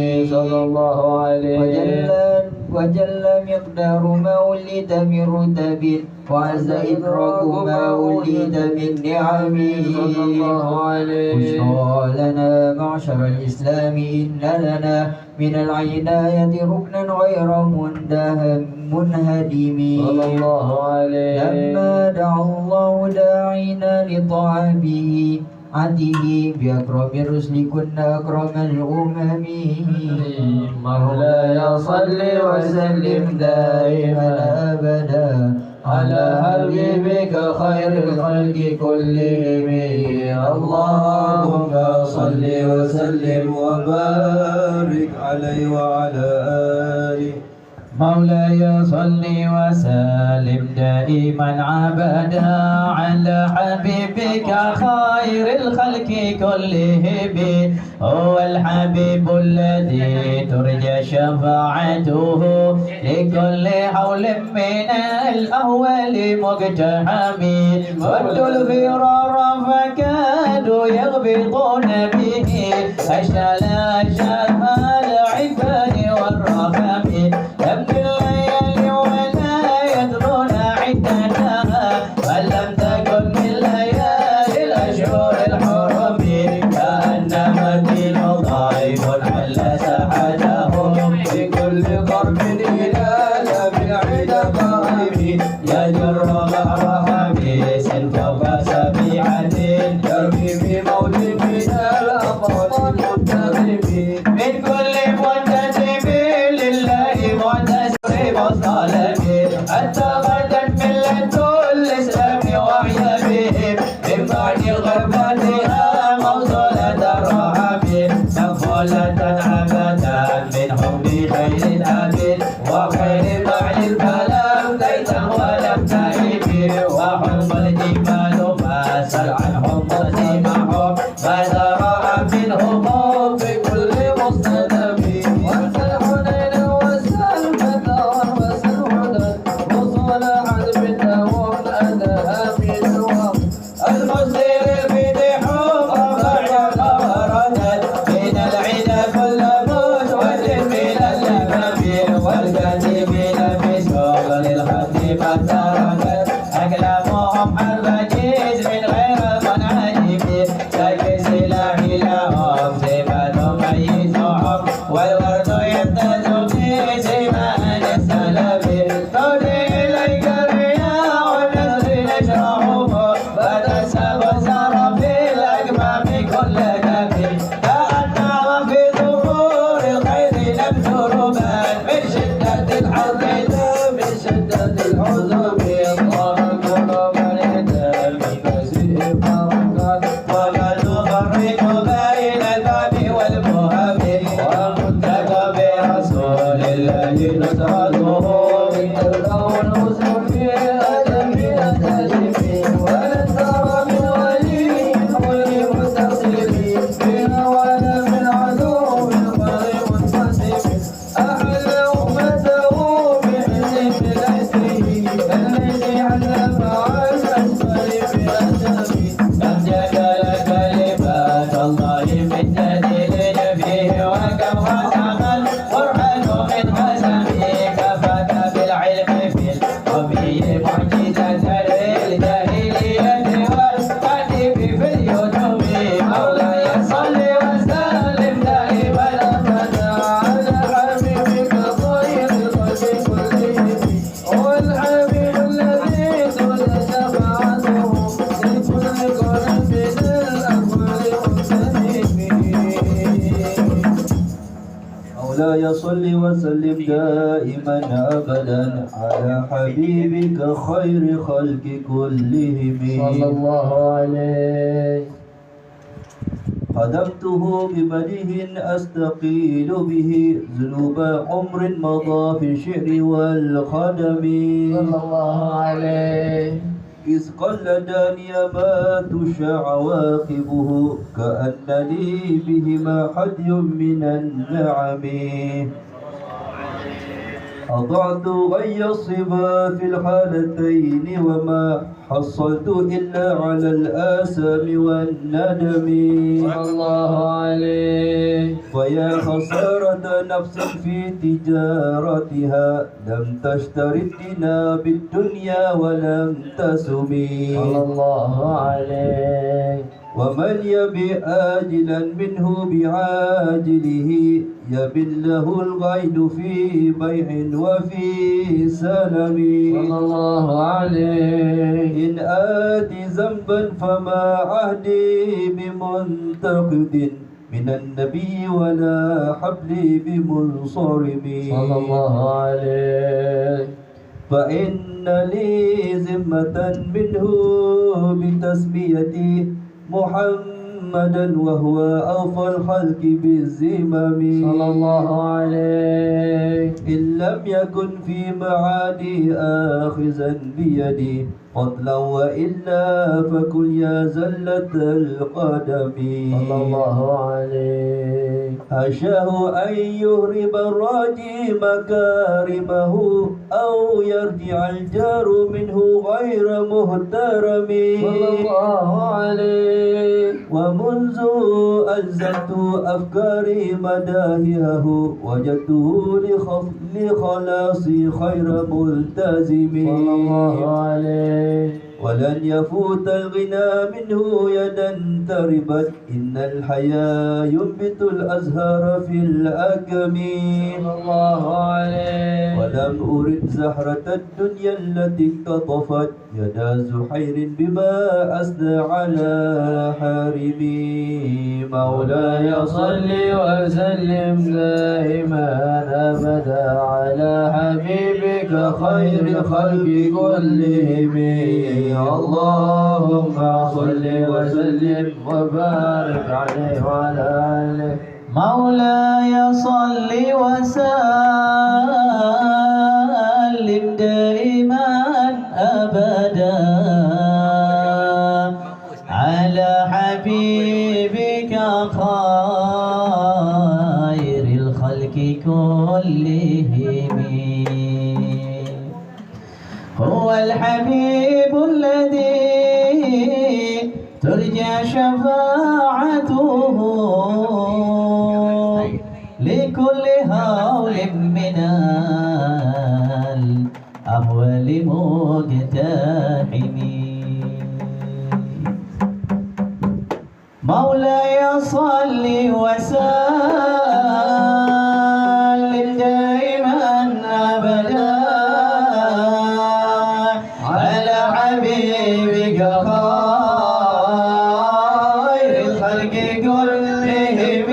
وجل مقدار ما وليت من رتب وعز إدراك ما وليت من نعم بشرى لنا معشر الإسلام إن لنا من العناية ركنا غير منهدم لما دعا الله داعينا لطاعته بأكرم الرسل كنا أكرم الأمم مولاي صل وسلم دائما أبدا على حبيبك خير الخلق كلهم اللهم صل وسلم وبارك عليه وعلى آله مولاي صل وسلم دائما عبدا على حبيبك خير الخلق كلهم هو الحبيب الذي ترجى شفاعته لكل حول من الأهوال مقتحم ودوا الفرار فكادوا يغبطون به أشتال العفان والرحم يبكي الليالي ولا يدرون عدتها ولم تكن من ليالي الأشهر الحرم كأنما الدين ضعيف حل سحتهم بكل قرب إلى لبعد قائم يجر بحر خبيث فوق سبيعة يرمي بموت من الأبطال المنتظمين من كل منتسب لله معتسب الظالمين حتى غدت ملة الإسلام وهي بهم من بعد غربتها موصولة الرحم مقبولة أبدا من دليل فيه وكم وسقل قرآن من قسمه كفاك بالعلم في القوي معجزة للجاهلية والحديث في اليوتيوب مولاي صل وسلم دائما أبدا على حبيبك خير الخلق كلهم والحبيب الذي تولى شفاعته لكل قلب الأكبر مولاي صل وسلم دائما أبدا على حبيبك خير خلق كلهم صلى الله عليه. خدمته بمده أستقيل به ذنوب عمر مضى في الشعر والخدم صلى الله عليه. إذ قلدني ما تشاع عواقبه كأنني بهما حدي من النعم أضعت غي الصبا في الحالتين وما حصلت إلا على الآثام والندم صلى الله عليه. ويا خسارة نفس في تجارتها لم تشتر الدنا بالدنيا ولم تسمي صلى الله عليه. ومن يبي آجلا منه بعاجله يبن له الغين في بيع وفي سلم صلى الله عليه. إن آتي ذنبا فما عهدي بمنتقد من النبي ولا حبلي بمنصرم صلى الله عليه. فإن لي ذمة منه بتسميتي محمدا وهو أوفى الخلق بالزمام صلى الله عليه. إن لم يكن في معادي آخذا بيدي فضلا وإلا فكن يا زلة القدم صلى الله عليه. حاشاه أن يهرب الراجي مكارمه أو يرجع الجار منه غير مهترم صلى الله عليه. ومنذ ألزمت أفكاري مداهيه وجدته لخلاصي خير ملتزم صلى الله عليه. ولن يفوت الغنى منه يدا تربت إن الحياة ينبت الأزهار في الأكم صلى الله عليه. ولم أرد زهرة الدنيا التي اقتطفت يدا زحير بما أسدى على حارمي مولاي صل وسلم دائما أبدا على حبيبك خير خلق كلهم. اللهم صل وسلم وبارك عليه وعلى آله. مولاي صل وسلم دائما أبدا على حبيبك خير الخلق كلهم. هو الحبيب الذي ترجى شفاعته لكل هول من الأهوال مقتحم. مولاي صل وسلم دائما أبدا على حبيبك خير الخلق كلهم.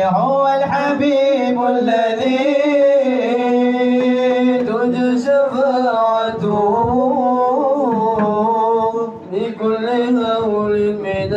هو الحبيب الذي ترجى شفاعته لكل هول من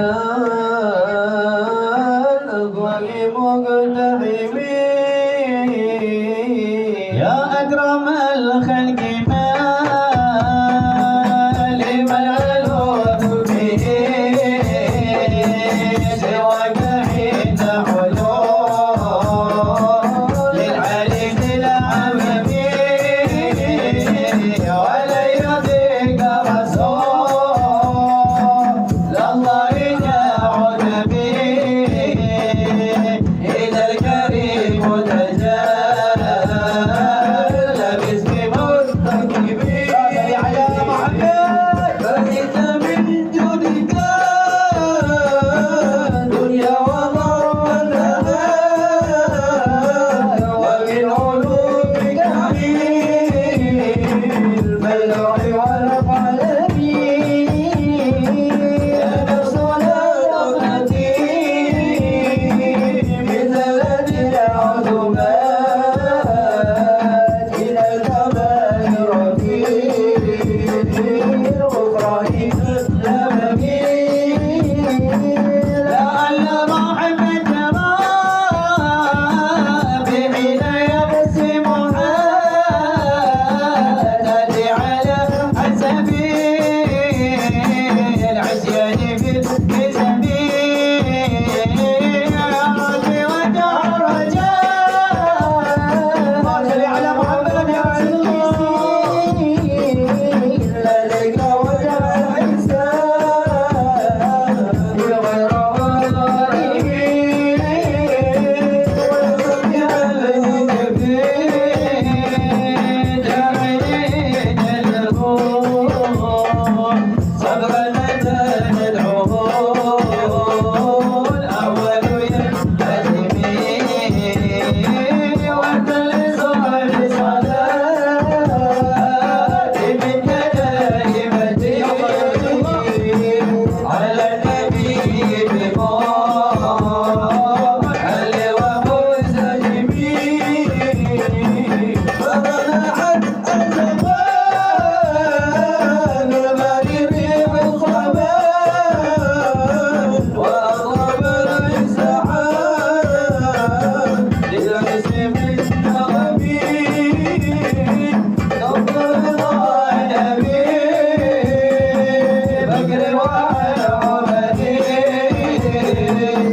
Yeah.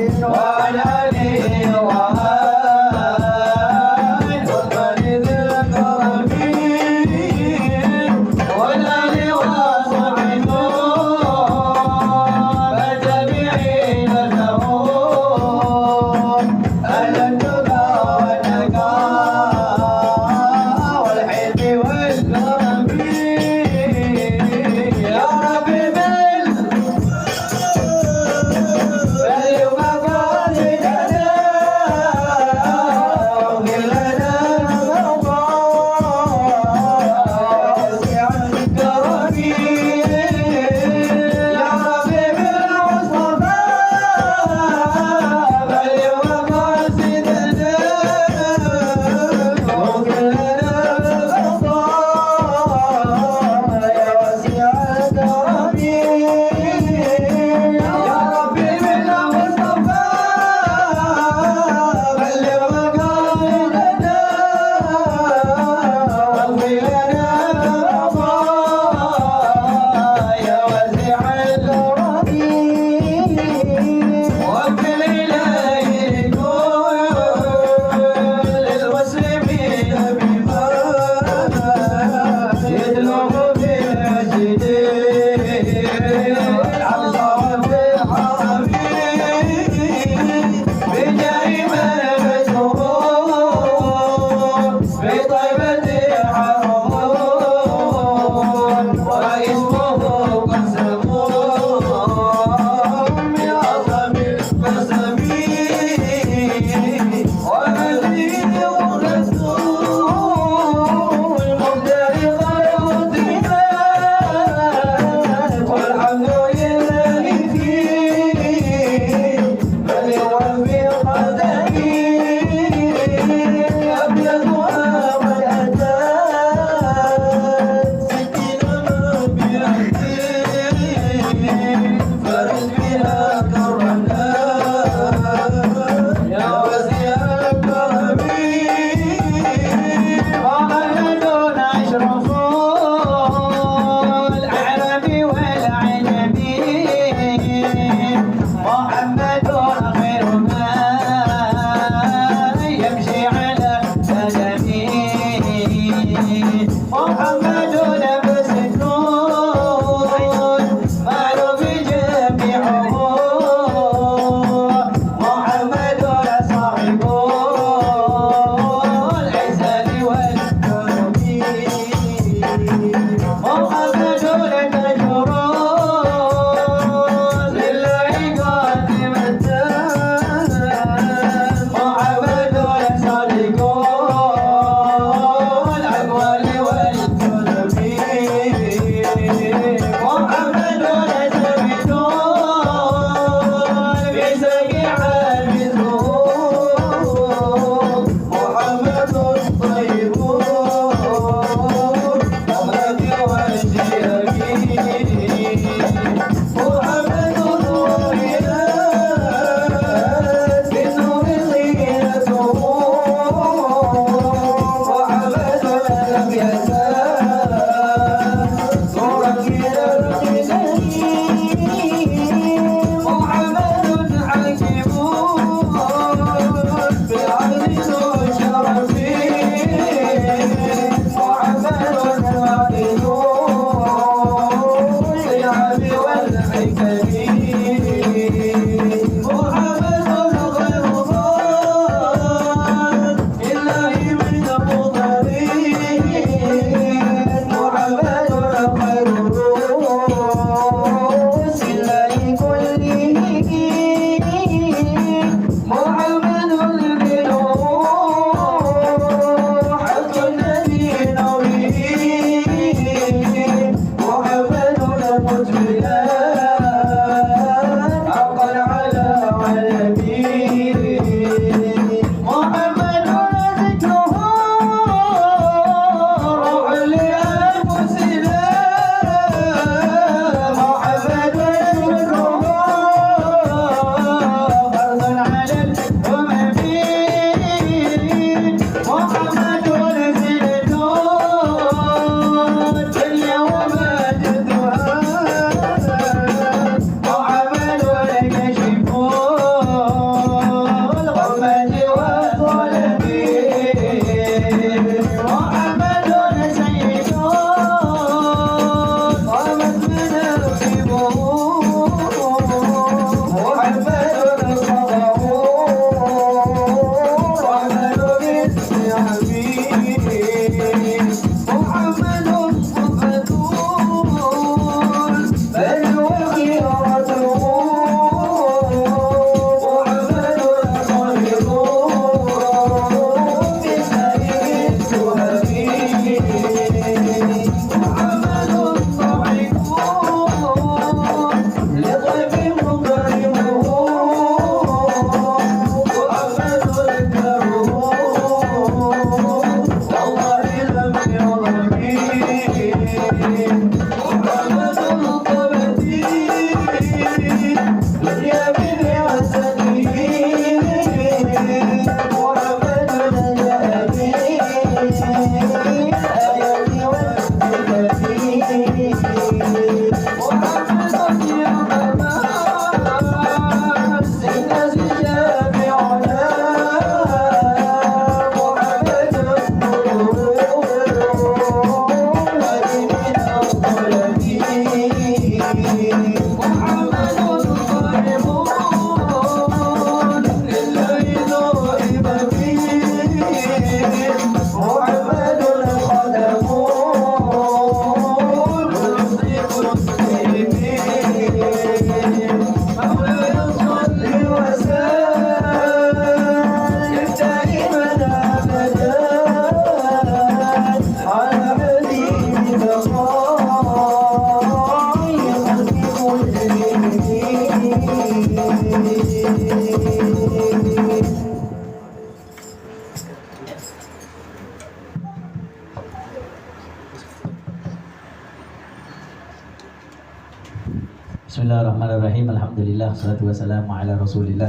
Bismillahirrahmanirrahim. Alhamdulillah, salatu wassalamu ala Rasulillah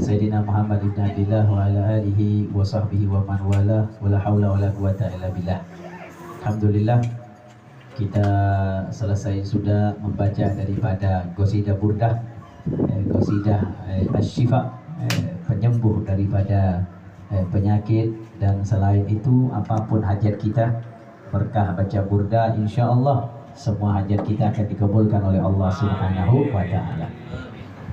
Sayyidina Muhammad ibn Abdillah wa ala alihi wa sahbihi wa man wala wa la haula wa la quwata illa billah. Alhamdulillah, kita selesai sudah membaca daripada Qasidah Burdah, Qasidah Asy-Syifa, penyembuh daripada penyakit. Dan selain itu, apapun hajat kita, berkah baca burdah, insya-Allah semua hajat kita akan dikabulkan oleh Allah Subhanahu wa taala.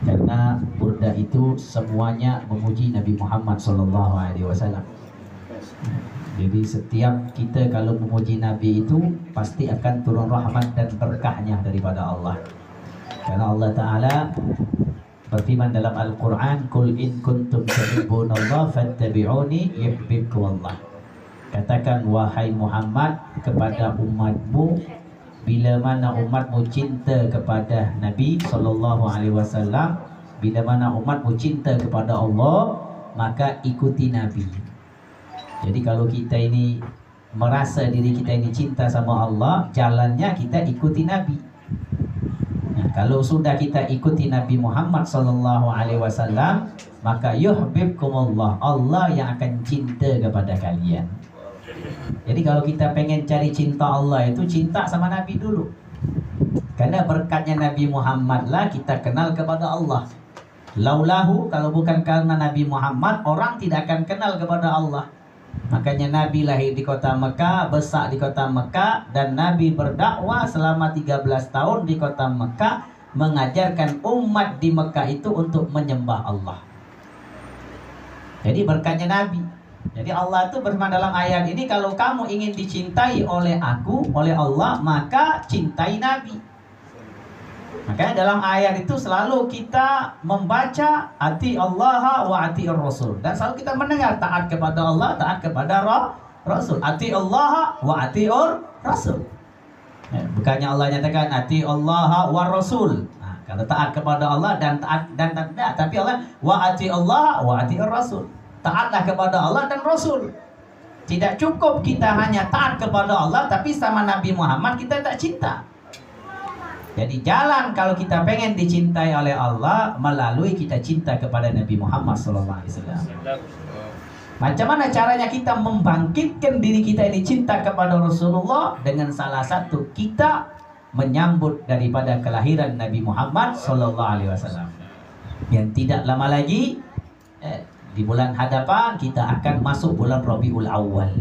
Karena burdah itu semuanya memuji Nabi Muhammad sallallahu alaihi wasallam. Jadi setiap kita kalau memuji Nabi itu pasti akan turun rahmat dan berkahnya daripada Allah. Karena Allah taala berfirman dalam Al-Quran, Qul in kuntum tuhibbunallaha fattabi'uni yuhibbukumullah. Katakan wahai Muhammad kepada umatmu, bila mana umatmu cinta kepada Nabi SAW, bila mana umatmu cinta kepada Allah, maka ikuti Nabi. Jadi kalau kita ini merasa diri kita ini cinta sama Allah, jalannya kita ikuti Nabi. Nah, kalau sudah kita ikuti Nabi Muhammad SAW, maka yuhibbukumullah, Allah yang akan cinta kepada kalian. Jadi kalau kita pengen cari cinta Allah itu cinta sama Nabi dulu. Karena berkatnya Nabi Muhammad lah kita kenal kepada Allah. Laulahu, kalau bukan karena Nabi Muhammad, orang tidak akan kenal kepada Allah. Makanya Nabi lahir di kota Mekah, besar di kota Mekah, dan Nabi berdakwah selama 13 tahun di kota Mekah, mengajarkan umat di Mekah itu untuk menyembah Allah. Jadi berkatnya Nabi. Jadi Allah itu berfirman dalam ayat ini, kalau kamu ingin dicintai oleh aku, oleh Allah, maka cintai Nabi. Makanya dalam ayat itu selalu kita membaca ati Allah wa ati Rasul, dan selalu kita mendengar taat kepada Allah, taat kepada Rasul. Ati Allah wa ati Rasul. Bukannya Allah nyatakan ati Allah wa Rasul. Nah, kalau taat kepada Allah dan taat tapi Allah wa ati Allah wa ati Rasul. Taatlah kepada Allah dan Rasul. Tidak cukup kita hanya taat kepada Allah, tapi sama Nabi Muhammad kita tak cinta. Jadi jalan kalau kita pengen dicintai oleh Allah, melalui kita cinta kepada Nabi Muhammad SAW. Macam mana caranya kita membangkitkan diri kita ini cinta kepada Rasulullah? Dengan salah satu, kita menyambut daripada kelahiran Nabi Muhammad SAW. Yang tidak lama lagi, di bulan hadapan kita akan masuk bulan Rabiul Awal,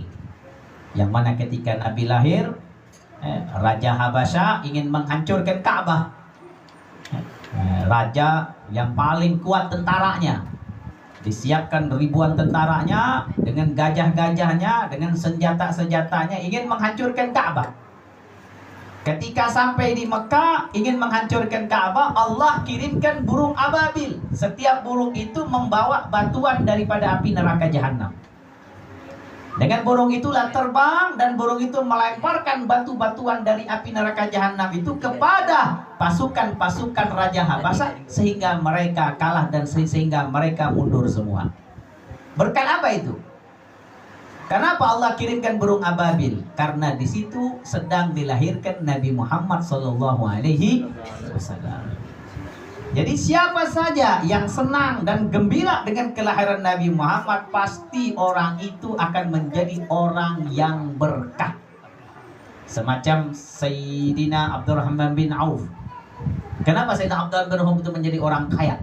yang mana ketika Nabi lahir, Raja Habasya ingin menghancurkan Ka'bah. Raja yang paling kuat tentaranya, disiapkan ribuan tentaranya dengan gajah-gajahnya, dengan senjata-senjatanya, ingin menghancurkan Ka'bah. Ketika sampai di Mekah ingin menghancurkan Ka'bah, Allah kirimkan burung ababil. Setiap burung itu membawa batuan daripada api neraka jahanam. Dengan burung itulah terbang, dan burung itu melemparkan batu-batuan dari api neraka jahanam itu kepada pasukan-pasukan Raja Habasya, sehingga mereka kalah dan sehingga mereka mundur semua. Berkat apa itu? Kenapa Allah kirimkan burung ababil? Karena di situ sedang dilahirkan Nabi Muhammad SAW. Jadi siapa saja yang senang dan gembira dengan kelahiran Nabi Muhammad, pasti orang itu akan menjadi orang yang berkah. Semacam Sayyidina Abdurrahman bin Auf. Kenapa Sayyidina Abdurrahman bin Auf itu menjadi orang kaya?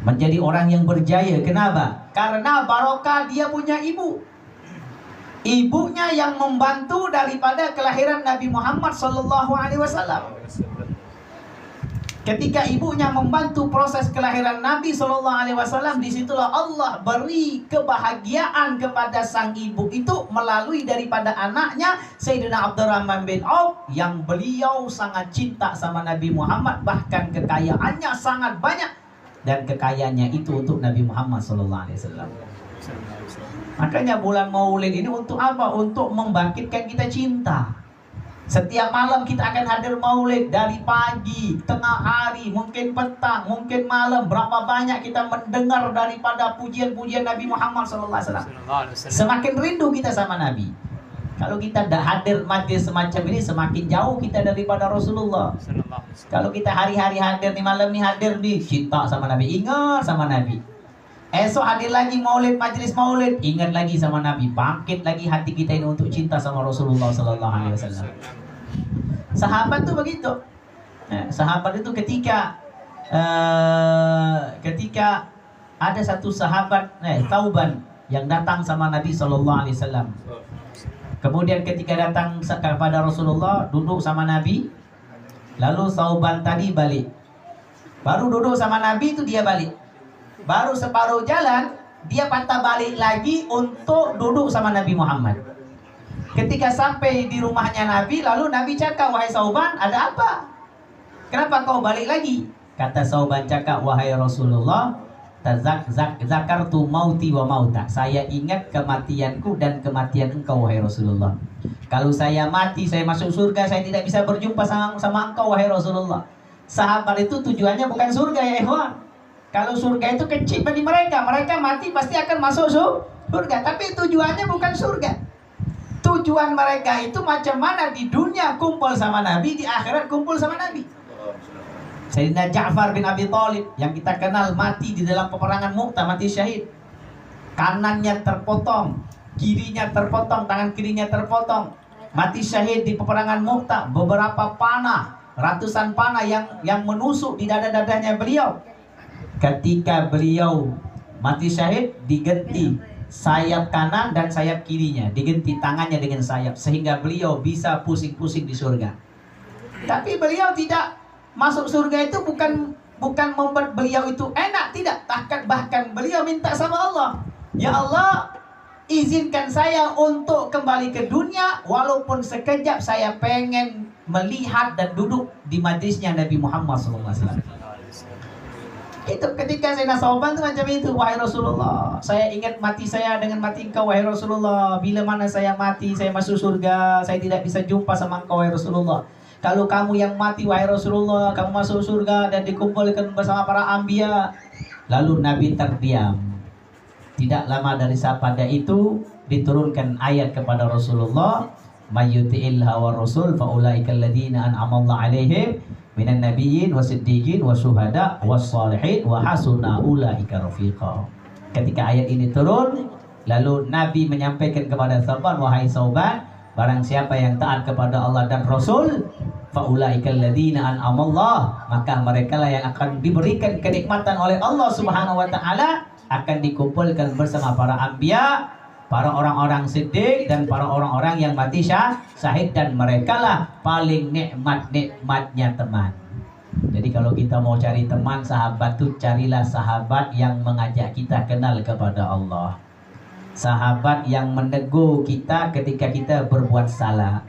Menjadi orang yang berjaya. Kenapa? Karena barokah dia punya ibu. Ibunya yang membantu daripada kelahiran Nabi Muhammad SAW. Ketika ibunya membantu proses kelahiran Nabi SAW, disitulah Allah beri kebahagiaan kepada sang ibu itu melalui daripada anaknya Sayyidina Abdurrahman bin Auf, yang beliau sangat cinta sama Nabi Muhammad, bahkan kekayaannya sangat banyak. Dan kekayaannya itu untuk Nabi Muhammad SAW. Makanya bulan Maulid ini untuk apa? Untuk membangkitkan kita cinta. Setiap malam kita akan hadir Maulid, dari pagi, tengah hari, mungkin petang, mungkin malam. Berapa banyak kita mendengar daripada pujian-pujian Nabi Muhammad SAW. Semakin rindu kita sama Nabi. Kalau kita tidak hadir majlis semacam ini, semakin jauh kita daripada Rasulullah. Kalau kita hari-hari hadir di malam ni, hadir di cinta sama Nabi, ingat sama Nabi. Esok hadir lagi maulid, majlis maulid, ingat lagi sama Nabi. Bangkit lagi hati kita ini untuk cinta sama Rasulullah Sallallahu Alaihi Wasallam. Sahabat tu begitu. Sahabat itu ketika ada satu sahabat Thauban yang datang sama Nabi Sallallahu Alaihi Wasallam. Kemudian ketika datang kepada Rasulullah, duduk sama Nabi. Lalu Thauban tadi balik. Baru duduk sama Nabi itu dia balik. Baru separuh jalan dia patah balik lagi untuk duduk sama Nabi Muhammad. Ketika sampai di rumahnya Nabi, lalu Nabi cakap, "Wahai Thauban, ada apa? Kenapa kau balik lagi?" Kata Thauban cakap, "Wahai Rasulullah, zakartu mauti wa mautak." Saya ingat kematianku dan kematian engkau, wahai Rasulullah. Kalau saya mati, saya masuk surga, saya tidak bisa berjumpa sama engkau, wahai Rasulullah. Sahabat itu tujuannya bukan surga, ya ikhwan. Kalau surga itu kecil bagi mereka. Mereka mati pasti akan masuk surga. Tapi tujuannya bukan surga. Tujuan mereka itu macam mana di dunia kumpul sama Nabi, di akhirat kumpul sama Nabi. Sayyidina Ja'far bin Abi Thalib yang kita kenal mati di dalam peperangan Mu'tah, mati syahid. Kanannya terpotong, kirinya terpotong, tangan kirinya terpotong. Mati syahid di peperangan Mu'tah. Beberapa panah, ratusan panah yang menusuk di dada-dadanya beliau. Ketika beliau mati syahid, diganti sayap kanan dan sayap kirinya, diganti tangannya dengan sayap, sehingga beliau bisa pusing-pusing di surga. Tapi beliau tidak masuk surga itu bukan membuat beliau itu enak, tidak. Bahkan beliau minta sama Allah, "Ya Allah, izinkan saya untuk kembali ke dunia, walaupun sekejap saya pengen melihat dan duduk di majlisnya Nabi Muhammad SAW." Itu ketika Sayyidina Thauban itu macam itu, "Wahai Rasulullah, saya ingat mati saya dengan mati engkau, wahai Rasulullah. Bila mana saya mati, saya masuk surga, saya tidak bisa jumpa sama engkau, wahai Rasulullah. Kalau kamu yang mati, wahai Rasulullah, kamu masuk surga dan dikumpulkan bersama para anbiya." Lalu Nabi terdiam. Tidak lama dari pada itu diturunkan ayat kepada Rasulullah, "Mayyuti'il hawa rasul faulaika alladziina an'amallahu 'alaihim minan nabiyyin wasiddiqin wasyuhada wassalihin wa hasuna ulaika rafiqa." Ketika ayat ini turun, lalu Nabi menyampaikan kepada Thauban, "Wahai Thauban, barang siapa yang taat kepada Allah dan Rasul, faulaika alladziina an'amallah, maka mereka lah yang akan diberikan kenikmatan oleh Allah Subhanahu wa taala, akan dikumpulkan bersama para anbiya, para orang-orang siddiq dan para orang-orang yang mati syahid, dan mereka lah paling nikmatnya teman." Jadi kalau kita mau cari teman, sahabat tuh carilah sahabat yang mengajak kita kenal kepada Allah. Sahabat yang menegur kita ketika kita berbuat salah.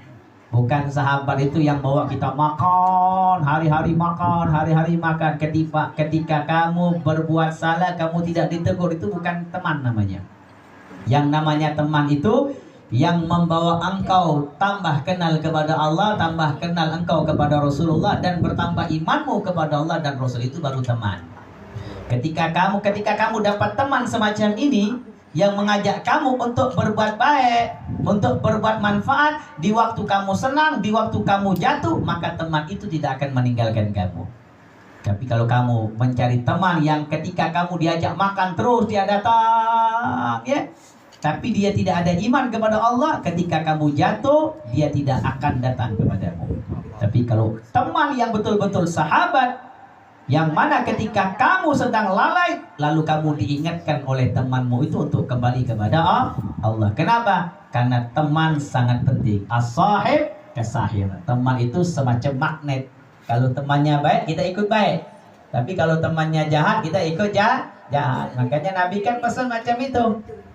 Bukan sahabat itu yang bawa kita makan, hari-hari makan. Ketika kamu berbuat salah, kamu tidak ditegur, itu bukan teman namanya. Yang namanya teman itu yang membawa engkau tambah kenal kepada Allah, tambah kenal engkau kepada Rasulullah, dan bertambah imanmu kepada Allah dan Rasul, itu baru teman. Ketika kamu dapat teman semacam ini yang mengajak kamu untuk berbuat baik, untuk berbuat manfaat, di waktu kamu senang, di waktu kamu jatuh, maka teman itu tidak akan meninggalkan kamu. Tapi kalau kamu mencari teman yang ketika kamu diajak makan terus dia datang, ya, tapi dia tidak ada iman kepada Allah, ketika kamu jatuh, dia tidak akan datang kepadamu. Tapi kalau teman yang betul-betul sahabat, yang mana ketika kamu sedang lalai, lalu kamu diingatkan oleh temanmu itu untuk kembali kepada Allah. Kenapa? Karena teman sangat penting. As-sahib kasahir. Teman itu semacam magnet. Kalau temannya baik, kita ikut baik. Tapi kalau temannya jahat, kita ikut jahat. Makanya Nabi kan pesan macam itu.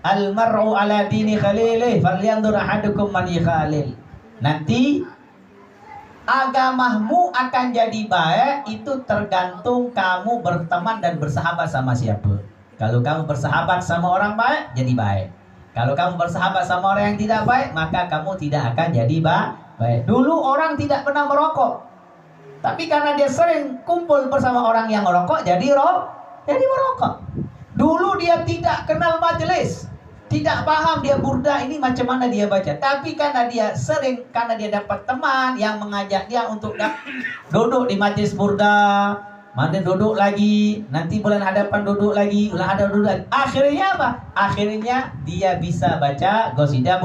Al-mar'u ala dini khalilih falyanzur ahadukum man yakhalil. Nanti agamamu akan jadi baik itu tergantung kamu berteman dan bersahabat sama siapa. Kalau kamu bersahabat sama orang baik, jadi baik. Kalau kamu bersahabat sama orang yang tidak baik, maka kamu tidak akan jadi baik. Dulu orang tidak pernah merokok, tapi karena dia sering kumpul bersama orang yang merokok, jadi merokok. Dulu dia tidak kenal majelis, Tidak paham dia burda ini macam mana dia baca. Tapi karena dia dapat teman yang mengajak dia untuk duduk di majlis burda, mana duduk lagi, nanti bulan hadapan duduk lagi, Akhirnya apa? Akhirnya dia bisa baca qasidah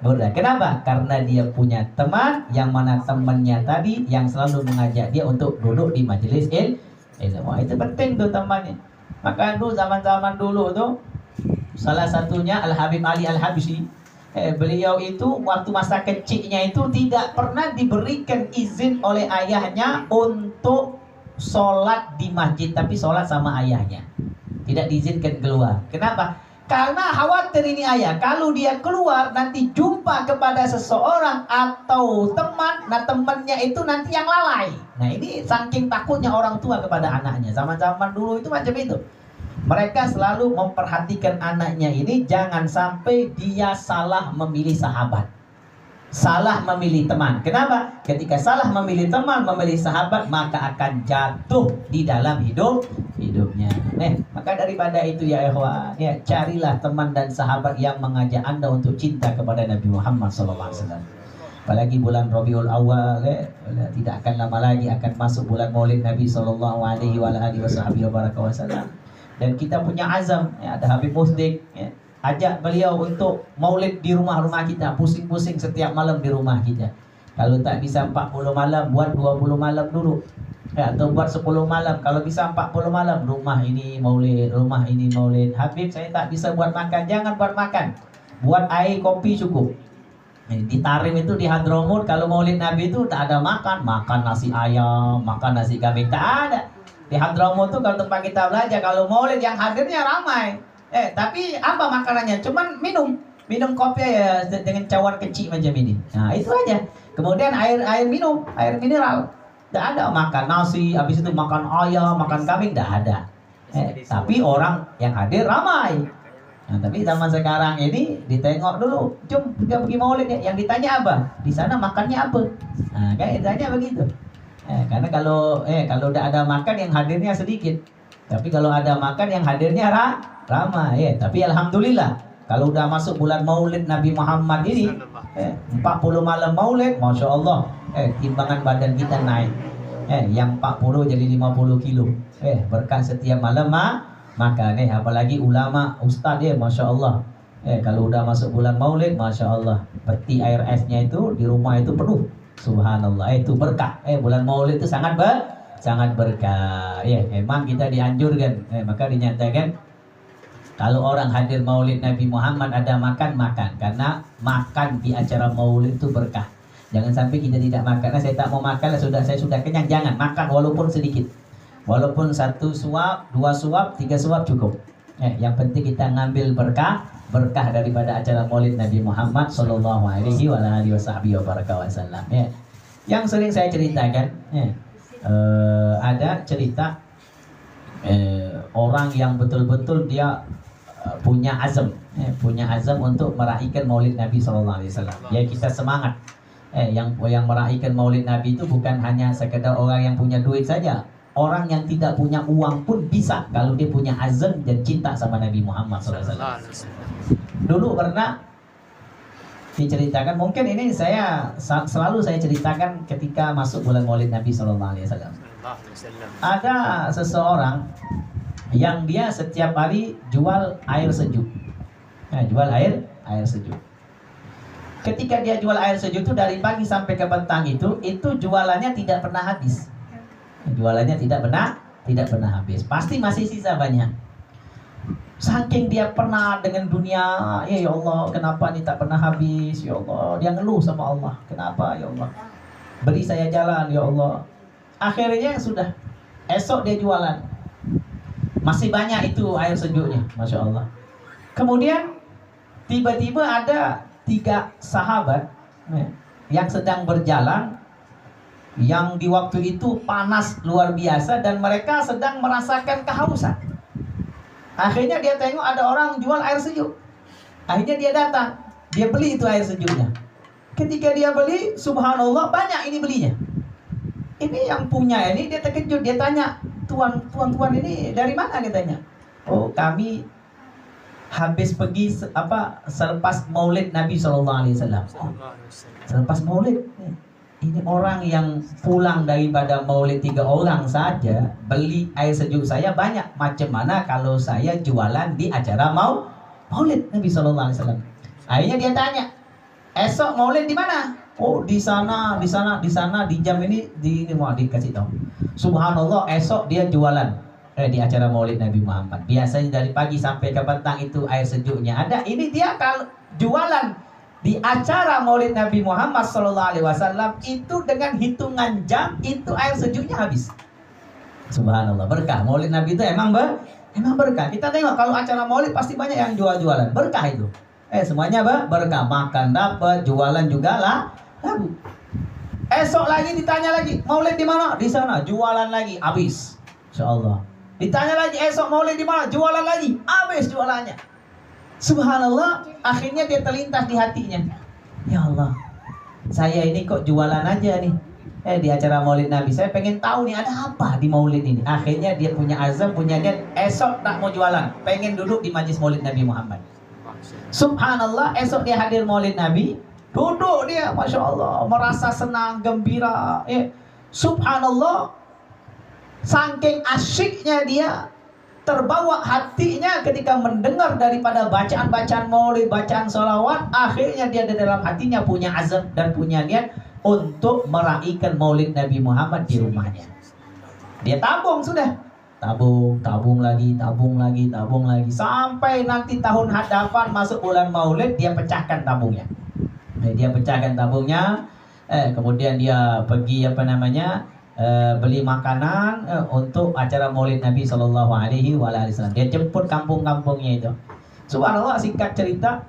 burda. Kenapa? Karena dia punya teman yang mana temannya tadi yang selalu mengajak dia untuk duduk di majlis ilmu. Itu penting tuh temannya. Maka dulu zaman-zaman dulu tuh salah satunya Al-Habib Ali Al-Habsyi, beliau itu waktu masa kecilnya itu tidak pernah diberikan izin oleh ayahnya untuk sholat di masjid, tapi sholat sama ayahnya. Tidak diizinkan keluar. Kenapa? Karena khawatir ini ayah, kalau dia keluar nanti jumpa kepada seseorang atau teman, nah temannya itu nanti yang lalai. Nah ini saking takutnya orang tua kepada anaknya. Zaman-zaman dulu itu macam itu. Mereka selalu memperhatikan anaknya ini jangan sampai dia salah memilih sahabat, salah memilih teman. Kenapa? Ketika salah memilih teman, memilih sahabat, maka akan jatuh di dalam hidupnya. Maka daripada itu ya ikhwan, ya carilah teman dan sahabat yang mengajak Anda untuk cinta kepada Nabi Muhammad SAW. Apalagi bulan Rabiul Awal, tidak akan lama lagi akan masuk bulan Maulid Nabi SAW. Dan kita punya azam, ya, ada Habib Musdik, ya, ajak beliau untuk maulid di rumah-rumah kita, pusing-pusing setiap malam di rumah kita. Kalau tak bisa 40 malam, buat 20 malam dulu, ya, atau buat 10 malam. Kalau bisa 40 malam, rumah ini maulid, rumah ini maulid. Habib, saya tak bisa buat makan, jangan buat makan, buat air kopi cukup. Di Tarim itu di Hadramut, kalau maulid Nabi itu tak ada makan nasi ayam, makan nasi kambing, tak ada. Di Hadramut itu kalau tempat kita belajar, kalau maulid yang hadirnya ramai, tapi apa makanannya? Cuman minum kopi ya dengan cawan kecil macam ini. Nah itu aja. Kemudian air minum, air mineral. Tidak ada makan nasi, habis itu makan ayam, makan kambing, tidak ada. Tapi orang yang hadir ramai. Nah, tapi zaman sekarang ini ditengok dulu, jom kita pergi maulid ya. Yang ditanya apa? Di sana makannya apa? Nah, kan ditanya begitu. Karena kalau udah ada makan yang hadirnya sedikit, tapi kalau ada makan yang hadirnya ramai. Tapi alhamdulillah kalau udah masuk bulan Maulid Nabi Muhammad ini, 40 malam Maulid, masya Allah, timbangan badan kita naik. Yang 40 jadi 50 kilo. Berkah setiap malam makan. Apalagi ulama, ustaz masya Allah. Kalau udah masuk bulan Maulid, masya Allah, peti air esnya itu di rumah itu penuh. Subhanallah, itu berkah. Bulan Maulid itu sangat berkah. Memang kita dianjurkan, maka dinyatakan kalau orang hadir Maulid Nabi Muhammad ada makan, karena makan di acara Maulid itu berkah. Jangan sampai kita tidak makan. Saya tak mau makan, saya sudah kenyang. Jangan makan walaupun sedikit, walaupun 1 suap, 2 suap, 3 suap cukup. Yang penting kita ngambil berkah daripada acara Maulid Nabi Muhammad sallallahu alaihi wasallam. Yang sering saya ceritakan, ada cerita orang yang betul-betul dia punya azam untuk meraihkan Maulid Nabi sallallahu alaihi wasallam. Ya, kita semangat. Yang meraihkan Maulid Nabi itu bukan hanya sekedar orang yang punya duit saja. Orang yang tidak punya uang pun bisa kalau dia punya azam dan cinta sama Nabi Muhammad SAW. Dulu pernah diceritakan, mungkin ini selalu saya ceritakan ketika masuk bulan Maulid Nabi SAW. Ada seseorang yang dia setiap hari jual air sejuk. Jual air sejuk. Ketika dia jual air sejuk itu dari pagi sampai ke petang itu jualannya tidak pernah habis. Jualannya tidak pernah habis. Pasti masih sisa banyak. Saking dia pernah dengan dunia, ya Allah, kenapa ini tak pernah habis? Ya Allah, dia ngeluh sama Allah. Kenapa ya Allah? Beri saya jalan ya Allah. Akhirnya sudah, esok dia jualan. Masih banyak itu air sejuknya, Masya Allah. Kemudian tiba-tiba ada 3 sahabat yang sedang berjalan, yang di waktu itu panas luar biasa dan mereka sedang merasakan kehausan. Akhirnya dia tengok ada orang jual air sejuk. Akhirnya dia datang, dia beli itu air sejuknya. Ketika dia beli, subhanallah, banyak ini belinya. Ini yang punya ini dia terkejut, dia tanya, tuan ini dari mana?" katanya. "Oh, kami habis pergi selepas Maulid Nabi SAW. Selepas Maulid, ini orang yang pulang daripada Maulid 3 orang saja beli air sejuk saya banyak. Macam mana kalau saya jualan di acara Maulid Nabi SAW? Akhirnya dia tanya, esok Maulid di mana? Oh, di sana, di jam ini, mau dikasih tahu. Subhanallah, esok dia jualan di acara Maulid Nabi Muhammad. Biasanya dari pagi sampai ke petang itu air sejuknya ada. Ini dia kalau jualan di acara Maulid Nabi Muhammad SAW itu dengan hitungan jam itu air sejuknya habis. Subhanallah, berkah. Maulid Nabi itu emang berkah. Kita tengok kalau acara Maulid pasti banyak yang jual-jualan. Berkah itu. Semuanya berkah. Makan dapat, jualan juga lah. Lalu esok lagi ditanya lagi, Maulid di mana? Di sana, jualan lagi, habis. Insyaallah. Ditanya lagi, esok Maulid di mana? Jualan lagi, habis jualannya. Subhanallah, akhirnya dia terlintas di hatinya. Ya Allah, saya ini kok jualan aja nih. Di acara Maulid Nabi, saya pengen tahu nih ada apa di Maulid ini. Akhirnya dia punya azam, punya niat, esok tak mau jualan, pengen duduk di majlis Maulid Nabi Muhammad. Subhanallah, esok dia hadir Maulid Nabi. Duduk dia, Masya Allah, merasa senang, gembira. Subhanallah, saking asyiknya dia, terbawa hatinya ketika mendengar daripada bacaan-bacaan maulid, bacaan sholawat. Akhirnya dia di dalam hatinya punya azam dan punya niat untuk meraihkan Maulid Nabi Muhammad di rumahnya. Dia tabung sudah. Tabung lagi. Sampai nanti tahun hadapan masuk bulan Maulid, dia pecahkan tabungnya. Kemudian dia pergi beli makanan untuk acara Maulid Nabi SAW. Dia jemput kampung-kampungnya itu. Subhanallah, singkat cerita,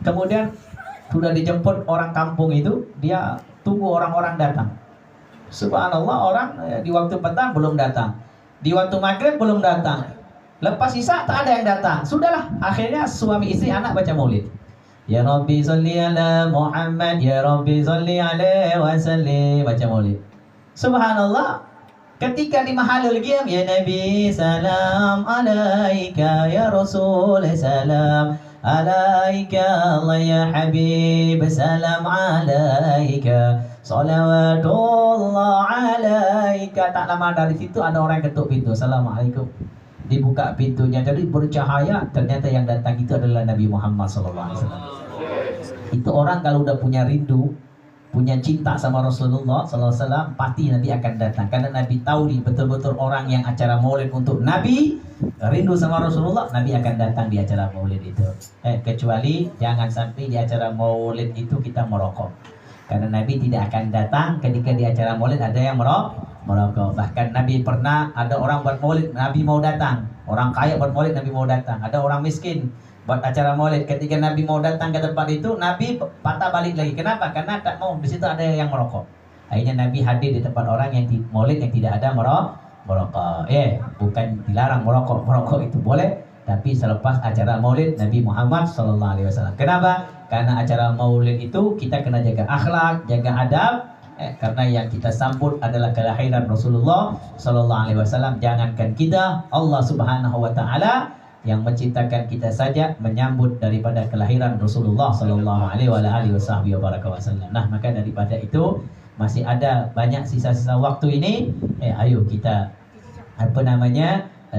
kemudian sudah dijemput orang kampung itu, dia tunggu orang-orang datang. Subhanallah, orang di waktu petang belum datang, di waktu maghrib belum datang, lepas isya tak ada yang datang. Sudahlah, akhirnya suami istri anak baca maulid. Ya Rabbi salli ala Muhammad, Ya Rabbi salli alaihi wasallim, baca maulid. Subhanallah, ketika di mahalul qiyam, ya Nabi salam alaika, ya Rasul salam alaika, Allah ya Habib salam alaika, salawatullah alaika. Tak lama dari situ ada orang ketuk pintu. Assalamualaikum. Dibuka pintunya, jadi bercahaya. Ternyata yang datang itu adalah Nabi Muhammad SAW. Itu orang kalau udah punya rindu, punya cinta sama Rasulullah SAW, pasti Nabi akan datang. Karena Nabi tahu nih betul-betul orang yang acara maulid untuk Nabi, rindu sama Rasulullah, Nabi akan datang di acara maulid itu. Kecuali jangan sampai di acara maulid itu kita merokok. Karena Nabi tidak akan datang ketika di acara maulid ada yang merokok. Bahkan Nabi pernah ada orang buat maulid, Nabi mau datang. Orang kaya buat maulid, Nabi mau datang. Ada orang miskin buat acara maulid, ketika Nabi mau datang ke tempat itu, Nabi patah balik lagi. Kenapa? Karena tak mau, di situ ada yang merokok. Akhirnya Nabi hadir di tempat orang yang di maulid yang tidak ada merokok. Bukan dilarang merokok itu boleh, tapi selepas acara maulid Nabi Muhammad SAW. Kenapa? Karena acara maulid itu kita kena jaga akhlak, jaga adab. Karena yang kita sambut adalah kelahiran Rasulullah SAW. Jangankan kita, Allah Subhanahu Wa Taala yang menciptakan kita saja menyambut daripada kelahiran Rasulullah SAW. Nah, maka daripada itu masih ada banyak sisa-sisa waktu ini. Ayo kita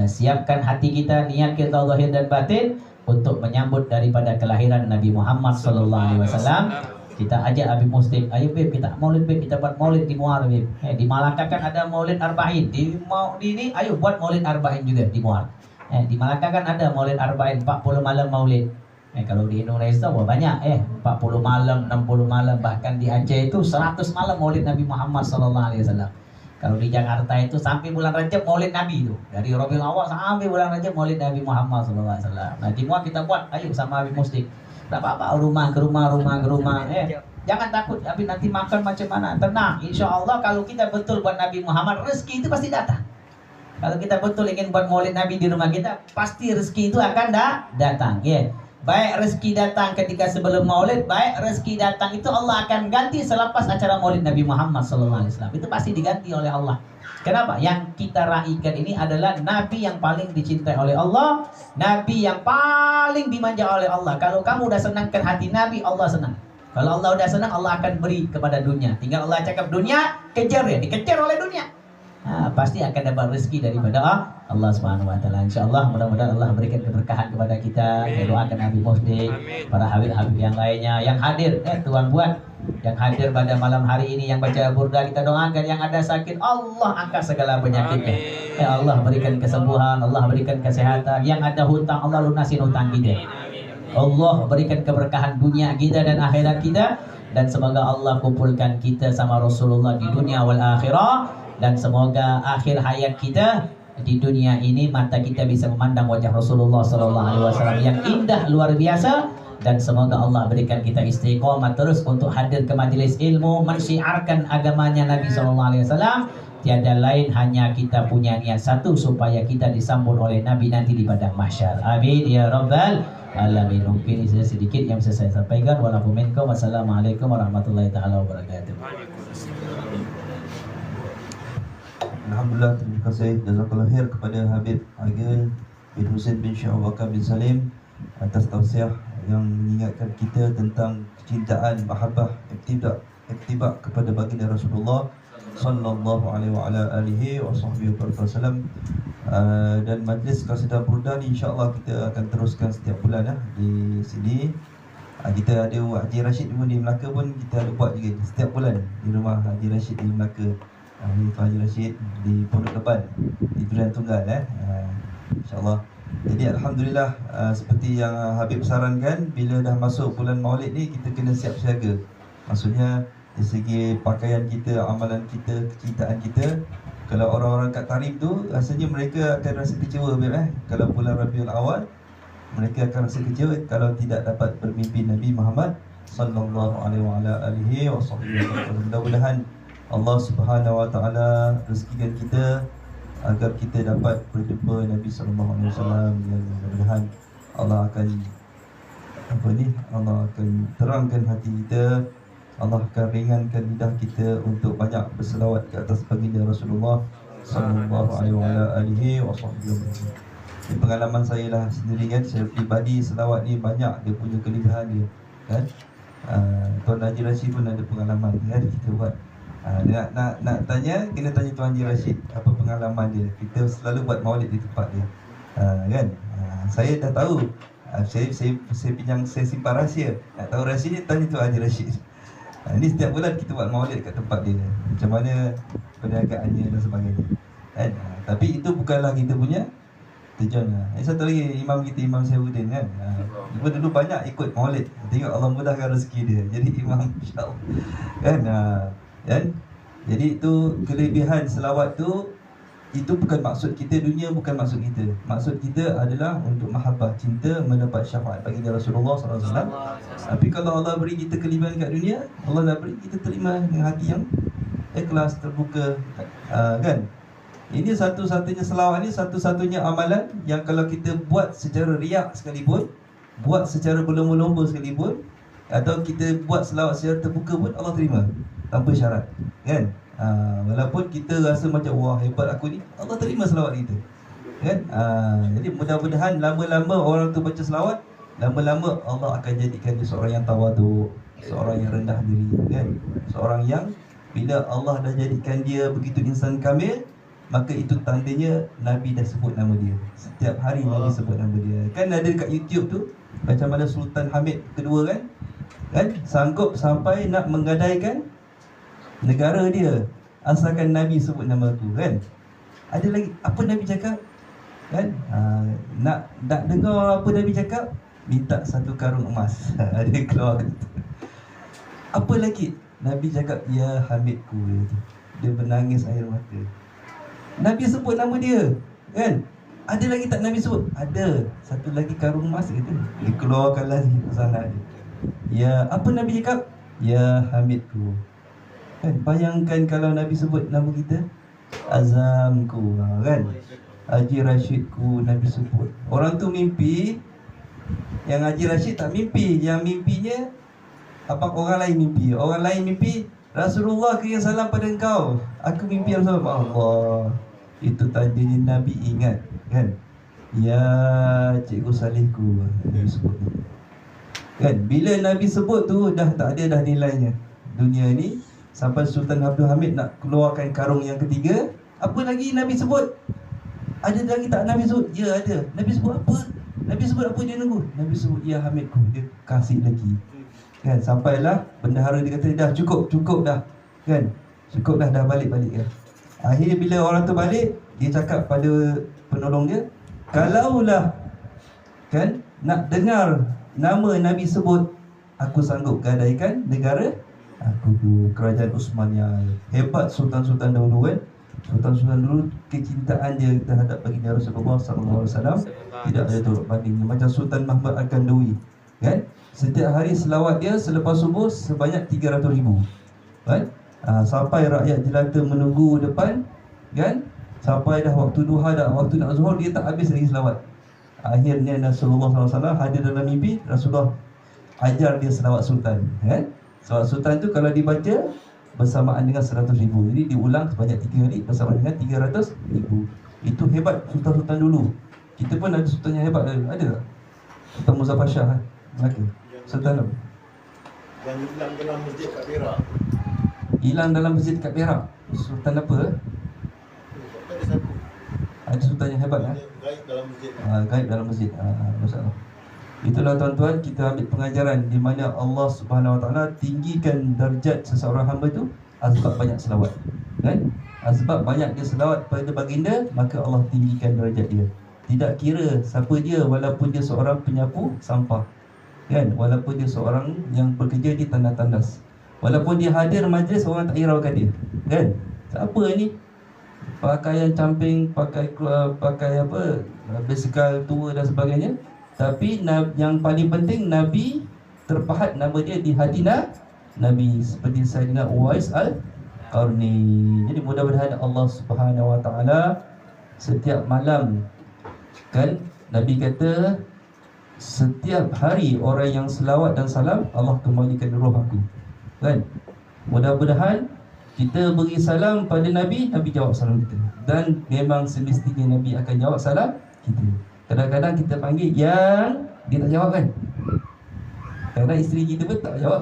siapkan hati kita, niat kita zahir dan batin untuk menyambut daripada kelahiran Nabi Muhammad SAW. Kita ajak Habib Muslim, ayo Beb, kita maulid Beb, kita buat maulid di Muar Beb. Di Malaka kan ada maulid Arba'in. Di ini ayo buat maulid Arba'in juga di Muar. Di Malaka kan ada maulid Arba'in, 40 malam maulid. Kalau di Indonesia banyak 40 malam, 60 malam, bahkan di Aceh itu 100 malam maulid Nabi Muhammad SAW. Kalau di Jakarta itu sampai bulan Rajab maulid Nabi itu. Dari Rabiul Awal sampai bulan Rajab maulid Nabi Muhammad SAW. Nah, di Muar kita buat, ayo sama Habib Muslim. Tak apa-apa, rumah ke rumah. Jangan takut, tapi nanti makan macam mana. Tenang, insya Allah kalau kita betul buat Nabi Muhammad, rezeki itu pasti datang. Kalau kita betul ingin buat maulid Nabi di rumah kita, pasti rezeki itu akan datang. baik rezeki datang ketika sebelum maulid, baik rezeki datang itu Allah akan ganti selepas acara maulid Nabi Muhammad SAW. Itu pasti diganti oleh Allah. Kenapa? Yang kita raikan ini adalah Nabi yang paling dicintai oleh Allah, Nabi yang paling dimanja oleh Allah. Kalau kamu udah senangkan hati Nabi, Allah senang. Kalau Allah udah senang, Allah akan beri kepada dunia. Tinggal Allah cakap dunia, kejar ya, dikejar oleh dunia. Nah, pasti akan dapat rezeki daripada Allah Subhanahu wa taala. Insyaallah mudah-mudahan Allah berikan keberkahan kepada kita. Saya doakan Nabi Musdik, para habib-habib yang lainnya yang hadir, Tuan buat yang hadir pada malam hari ini, yang baca burda, kita doakan. Yang ada sakit, Allah angkat segala penyakitnya. Ya Allah berikan kesembuhan, Allah berikan kesehatan. Yang ada hutang, Allah lunasin hutang kita. Allah berikan keberkahan dunia kita dan akhirat kita, dan semoga Allah kumpulkan kita sama Rasulullah di dunia wal akhirah. Dan semoga akhir hayat kita di dunia ini mata kita bisa memandang wajah Rasulullah SAW yang indah luar biasa. Dan semoga Allah berikan kita istiqomah terus untuk hadir ke majelis ilmu, mensyiarkan agamanya Nabi SAW. Tiada lain, hanya kita punya niat satu, supaya kita disambut oleh Nabi nanti di padang mahsyar. Amin ya rabbal alamin. Mungkin ini sedikit yang bisa saya sampaikan. Wassalamualaikum warahmatullahi taala wabarakatuh. Alhamdulillah, terima kasih jazakallahu khair kepada Habib Agil bin Husain bin Syekh Abu Bakar bin Salim atas tausiah yang mengingatkan kita tentang kecintaan, mahabbah, iktiba kepada baginda Rasulullah sallallahu alaihi wasallam. Dan majlis qasidah burda ni insya-Allah kita akan teruskan setiap bulan di sini. Kita ada Haji Rashid pun di Melaka pun kita ada buat juga setiap bulan di rumah Haji Rashid di Melaka. Ini Tuan Haji Rashid di Pondok Leban di Durian Tunggal InsyaAllah. Jadi Alhamdulillah, seperti yang Habib sarankan, bila dah masuk bulan Maulid ni kita kena siap siaga. Maksudnya dari segi pakaian kita, amalan kita, kecintaan kita. Kalau orang-orang kat Tarim tu rasanya mereka akan rasa kecewa Habib Kalau bulan Rabiul Awal mereka akan rasa kecewa kalau tidak dapat bermimpi Nabi Muhammad sallallahu alaihi wasallam. Mudah-mudahan Allah Subhanahu wa taala rezekikan kita agar kita dapat berjumpa Nabi sallallahu alaihi wasallam. Mudah-mudahan Allah akan Allah akan terangkan hati kita. Allah akan ringankan lidah kita untuk banyak berselawat ke atas baginda Rasulullah sallallahu alaihi wasallam. Ini pengalaman saya lah sendiri kan, saya pribadi selawat ni banyak dia punya kelebihan dia kan. Tuan Haji Rashid pun ada pengalaman kan kita buat. Nak tanya, kena tanya Tuan Haji Rashid apa pengalaman dia. Kita selalu buat maulid di tempat dia kan. Saya dah tahu. Saya pinjam, saya simpan rahsia. Nak tahu rahsia ni, tanya Tuan Haji Rashid. Ini setiap bulan kita buat maulid kat tempat dia, macam mana perniagaannya dan sebagainya kan. Tapi itu bukanlah kita punya tujuan. Satu lagi imam kita, Imam Syahuddin kan, dia dulu banyak ikut maulid. Tengok Allah mudahkan rezeki dia jadi imam, insyaAllah kan. Jadi itu kelebihan selawat tu. Itu bukan maksud kita dunia, bukan maksud kita. Maksud kita adalah untuk mahabbah, cinta, mendapat syafaat baginda Rasulullah SAW. Tapi kalau Allah beri kita kelebihan kat dunia, Allah dah beri kita terima dengan hati yang ikhlas, terbuka kan. Ini satu-satunya selawat ni, satu-satunya amalan yang kalau kita buat secara riak sekalipun, buat secara berlomba-lomba sekalipun, atau kita buat selawat secara terbuka pun Allah terima tanpa syarat kan. Walaupun kita rasa macam wah hebat aku ni, Allah terima selawat kita kan. Jadi mudah-mudahan lama-lama orang tu baca selawat, lama-lama Allah akan jadikan dia seorang yang tawaduk, seorang yang rendah diri kan. Seorang yang bila Allah dah jadikan dia begitu insan kamil, maka itu tandanya Nabi dah sebut nama dia. Setiap hari Nabi sebut nama dia. Kan ada dekat YouTube tu, macam mana Sultan Hamid kedua kan, sanggup sampai nak menggadaikan negara dia asalkan Nabi sebut nama tu kan. Ada lagi apa Nabi cakap kan, nak dengar apa Nabi cakap, minta satu karung emas. Ada keluar kata. Apa lagi Nabi cakap, ya Hamidku, dia menangis air mata. Nabi sebut nama dia kan. Ada lagi tak Nabi sebut? Ada. Satu lagi karung emas itu, dikeluarkan lagi pesanan dia. Ya, apa Nabi cakap? Ya Hamidku kan. Bayangkan kalau Nabi sebut nama kita, Azamku kan, Haji Rashidku Nabi sebut. Orang tu mimpi Yang Haji Rashid tak mimpi. Yang mimpinya apa, orang lain mimpi. Orang lain mimpi Rasulullah kirim salam pada engkau. Aku mimpi Rasulullah. Allah. Itu tandanya Nabi ingat kan. Ya cikgu salihku, Nabi sebut kan. Bila Nabi sebut tu dah tak ada dah nilainya dunia ni. Sampai Sultan Abdul Hamid nak keluarkan karung yang ketiga, apa lagi Nabi sebut? Ada lagi tak Nabi sebut? Ya ada. Nabi sebut apa? Nabi sebut apa dia nunggu? Nabi sebut ya Hamidku. Dia kasih lagi kan. Sampailah bendahara dia kata dah cukup dah kan. Cukup dah balik kan. Akhir bila orang tu balik, dia cakap pada penolong dia, kalaulah kan nak dengar nama Nabi sebut, aku sanggup gadaikan negara aku tu. Kerajaan Uthmaniyah. Hebat sultan-sultan dahulu kan. Sultan-sultan dulu kecintaan dia terhadap baginda Rasulullah SAW tidak ada tolak bandingnya. Macam Sultan Mahmud Al-Kandawi kan. Setiap hari selawat dia selepas subuh sebanyak 300,000 kan. Sampai rakyat jelata menunggu depan kan. Sampai dah waktu duha, dah waktu nak zuhur, dia tak habis lagi selawat. Akhirnya Rasulullah SAW hadir dalam mimpi. Rasulullah ajar dia selawat sultan kan. Selawat sultan tu kalau dibaca bersamaan dengan 100,000. Jadi diulang sebanyak 3 kali bersamaan dengan 300,000. Itu hebat sultan-sultan dulu. Kita pun ada sultan yang hebat. Ada tak? Sultan Muzaffar Shah kan? Okay. Sultan apa? Yang hilang dalam masjid kat Perak. Hilang dalam masjid kat Perak. Sultan apa? Ada satu. Ada sultan yang hebat kan? Gaib dalam masjid. Gaib dalam masjid. Masalah. Itulah tuan-tuan, kita ambil pengajaran di mana Allah Subhanahu Wa Taala tinggikan darjat seseorang hamba tu sebab banyak selawat kan. Sebab banyak dia selawat pada baginda, maka Allah tinggikan darjat dia. Tidak kira siapa dia, walaupun dia seorang penyapu sampah kan, walaupun dia seorang yang bekerja di tandas-tandas, walaupun dia hadir majlis, orang tak hiraukan dia kan. Siapa ni pakaian camping, pakai apa, basikal tua dan sebagainya. Tapi yang paling penting, Nabi terpahat nama dia di hati Nabi, seperti Sayyidina Uwais Al-Qarni. Jadi mudah-mudahan Allah Subhanahu Wa Taala setiap malam kan, Nabi kata setiap hari orang yang selawat dan salam, Allah kembalikan roh aku kan. Mudah-mudahan kita beri salam pada Nabi, Nabi jawab salam kita. Dan memang semestinya Nabi akan jawab salam kita. Kadang-kadang kita panggil yang dia tak jawab kan. Kadang isteri kita pun tak jawab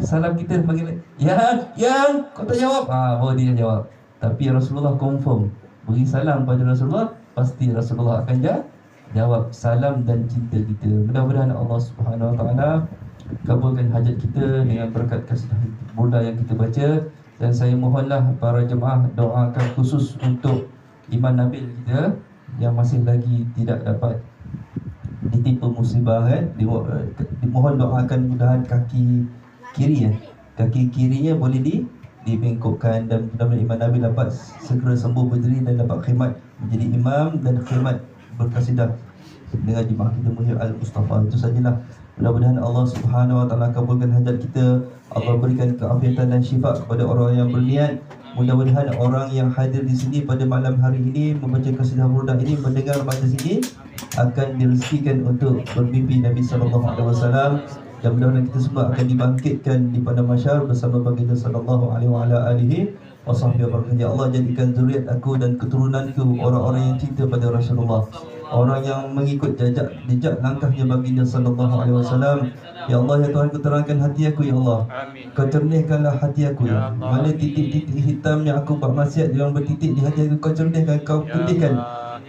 salam kita, panggil yang kau tak jawab. Baru dia jawab. Tapi Rasulullah confirm, beri salam pada Rasulullah, pasti Rasulullah akan jawab salam dan cinta kita. Mudah-mudahan Allah Subhanahu Wa Taala kabulkan hajat kita dengan berkat kasih burda yang kita baca. Dan saya mohonlah para jemaah doakan khusus untuk Iman Nabil kita yang masih lagi tidak dapat ditimpa musibah kan. Dimohon doakan mudahan kaki kiri kaki kirinya boleh dibengkokkan, dan mudah-mudahan Imam Nabil dapat segera sembuh berdiri dan dapat khidmat menjadi imam dan khidmat berkasidah dengan jemaah kita mulia Al-Mustafa. Itu sajalah. Mudah-mudahan Allah Subhanahu Wa Taala kabulkan hajat kita. Allah berikan keafiatan dan syifa kepada orang yang berniat. Mudah-mudahan orang yang hadir di sini pada malam hari ini membaca qasidah burdah ini, mendengar majlis ini, akan direzekikan untuk bermimpi Nabi sallallahu alaihi wasallam. Dan mudah-mudahan kita semua akan dibangkitkan di padang mahsyar bersama baginda sallallahu alaihi wasallam. Ya Allah, jadikan zuriat aku dan keturunanku orang-orang yang cinta pada Rasulullah, orang yang mengikut jejak langkahnya baginda sallallahu alaihi wasallam. Ya Allah, ya Tuhan, kau terangkan hati aku ya Allah. Kau cernihkanlah hati aku ya. Mana titik-titik hitam yang aku buat maksiat yang bertitik di hati aku, kau cernihkan, kau putihkan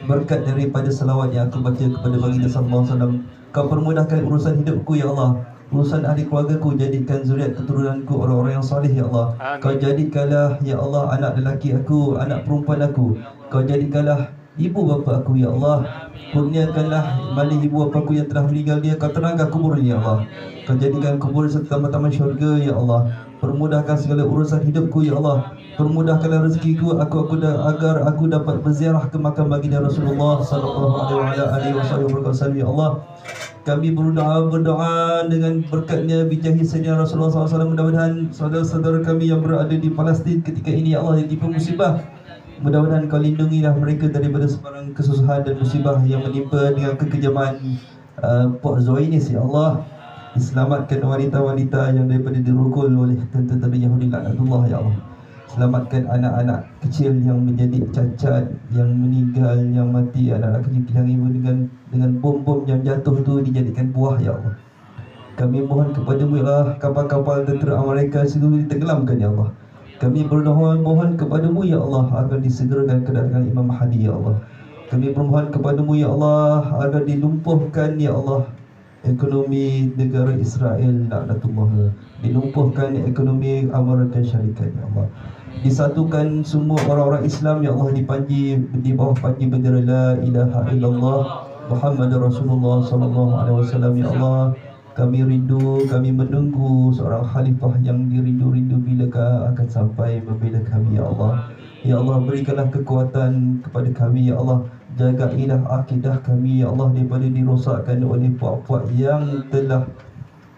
berkat daripada selawat yang aku baca kepada baginda sallallahu alaihi wasallam. Kau permudahkan urusan hidupku ya Allah, urusan ahli keluargaku, jadikan zuriat keturunanku orang-orang yang soleh ya Allah. Kau jadikanlah ya Allah anak lelaki aku, anak perempuan aku, kau jadikanlah ibu bapa aku ya Allah. Kurniakanlah mana ibu bapa aku yang telah meninggal dia, kau terangkan kuburnya ya Allah. Kau jadikan kubur serta taman-taman syurga ya Allah. Permudahkan segala urusan hidupku ya Allah. Permudahkanlah rezekiku agar aku dapat berziarah ke makam baginda Rasulullah sallallahu alaihi wasallam ya Allah. Kami berdoa dengan berkatnya bijahi Sayyidina Rasulullah SAW. Mudah-mudahan saudara-saudara kami yang berada di Palestin ketika ini ya Allah, yang ditimpa musibah, mudah-mudahan kau lindungilah mereka daripada sebarang kesusahan dan musibah yang menimpa dengan kekejaman Pok Zoinis, ya Allah, diselamatkan wanita-wanita yang daripada dirukul oleh tentera Yahudi laknatullah, ya Allah. Selamatkan anak-anak kecil yang menjadi cacat, yang meninggal, yang mati, anak-anak kecil yang ibu dengan bom-bom yang jatuh tu dijadikan buah, ya Allah. Kami mohon kepada-Mu, ya Allah, kapal-kapal tentera Amerika situ ditenggelamkan, ya Allah. Kami mohon kepada-Mu, ya Allah, agar disegerakan kedatangan Imam Mahdi, ya Allah. Kami bermohon kepada-Mu, ya Allah, agar dilumpuhkan, ya Allah, ekonomi negara Israel laknatullah, dilumpuhkan ekonomi Amerika Syarikat, ya Allah. Disatukan semua orang-orang Islam, ya Allah, di bawah panji bendera la ilaha illallah Muhammad Rasulullah sallallahu alaihi wasallam, ya Allah. Kami rindu, kami menunggu seorang khalifah yang dirindu-rindu bilakah akan sampai membela kami, ya Allah. Ya Allah, berikanlah kekuatan kepada kami, ya Allah. Jagailah akidah kami, ya Allah, daripada dirosakkan oleh puak-puak yang telah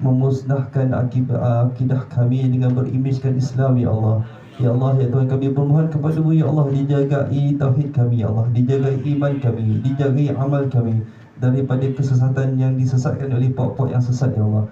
memusnahkan akidah kami dengan berimejkan Islam, ya Allah. Ya Allah, ya Tuhan, kami bermohon kepada-Mu, ya Allah, dijagai tauhid kami, ya Allah, dijagai iman kami, dijagai amal kami daripada kesesatan yang disesatkan oleh puak-puak yang sesat, ya Allah.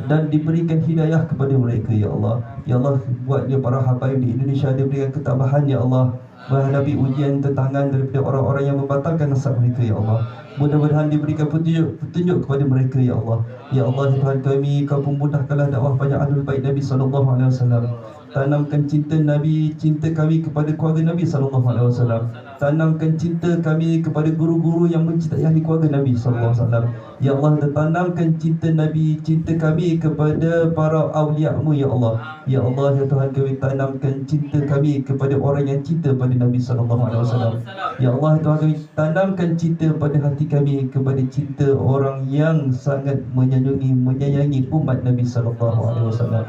Dan diberikan hidayah kepada mereka, ya Allah. Ya Allah, buat dia para habaib di Indonesia diberikan ketabahan, ya Allah, menghadapi ujian tentangan daripada orang-orang yang membatalkan nasab mereka, ya Allah. Mudah-mudahan diberikan petunjuk kepada mereka, ya Allah. Ya Allah, ya Tuhan kami, Kau pemudahkanlah dakwah banyak ahlul bait Nabi sallallahu alaihi wasallam. Tanamkan cinta Nabi, cinta kami kepada keluarga Nabi sallallahu alaihi wasallam. Tanamkan cinta kami kepada guru-guru yang mencintai ahli keluarga Nabi sallallahu alaihi wasallam. Ya Allah, tanamkan cinta Nabi, cinta kami kepada para awliya-Mu, ya Allah. Ya Allah, ya Tuhan kami, tanamkan cinta kami kepada orang yang cinta pada Nabi sallallahu alaihi wasallam. Ya Allah, ya Tuhan kami, tanamkan cinta pada hati kami kepada cinta orang yang sangat menyayangi umat Nabi sallallahu alaihi wasallam.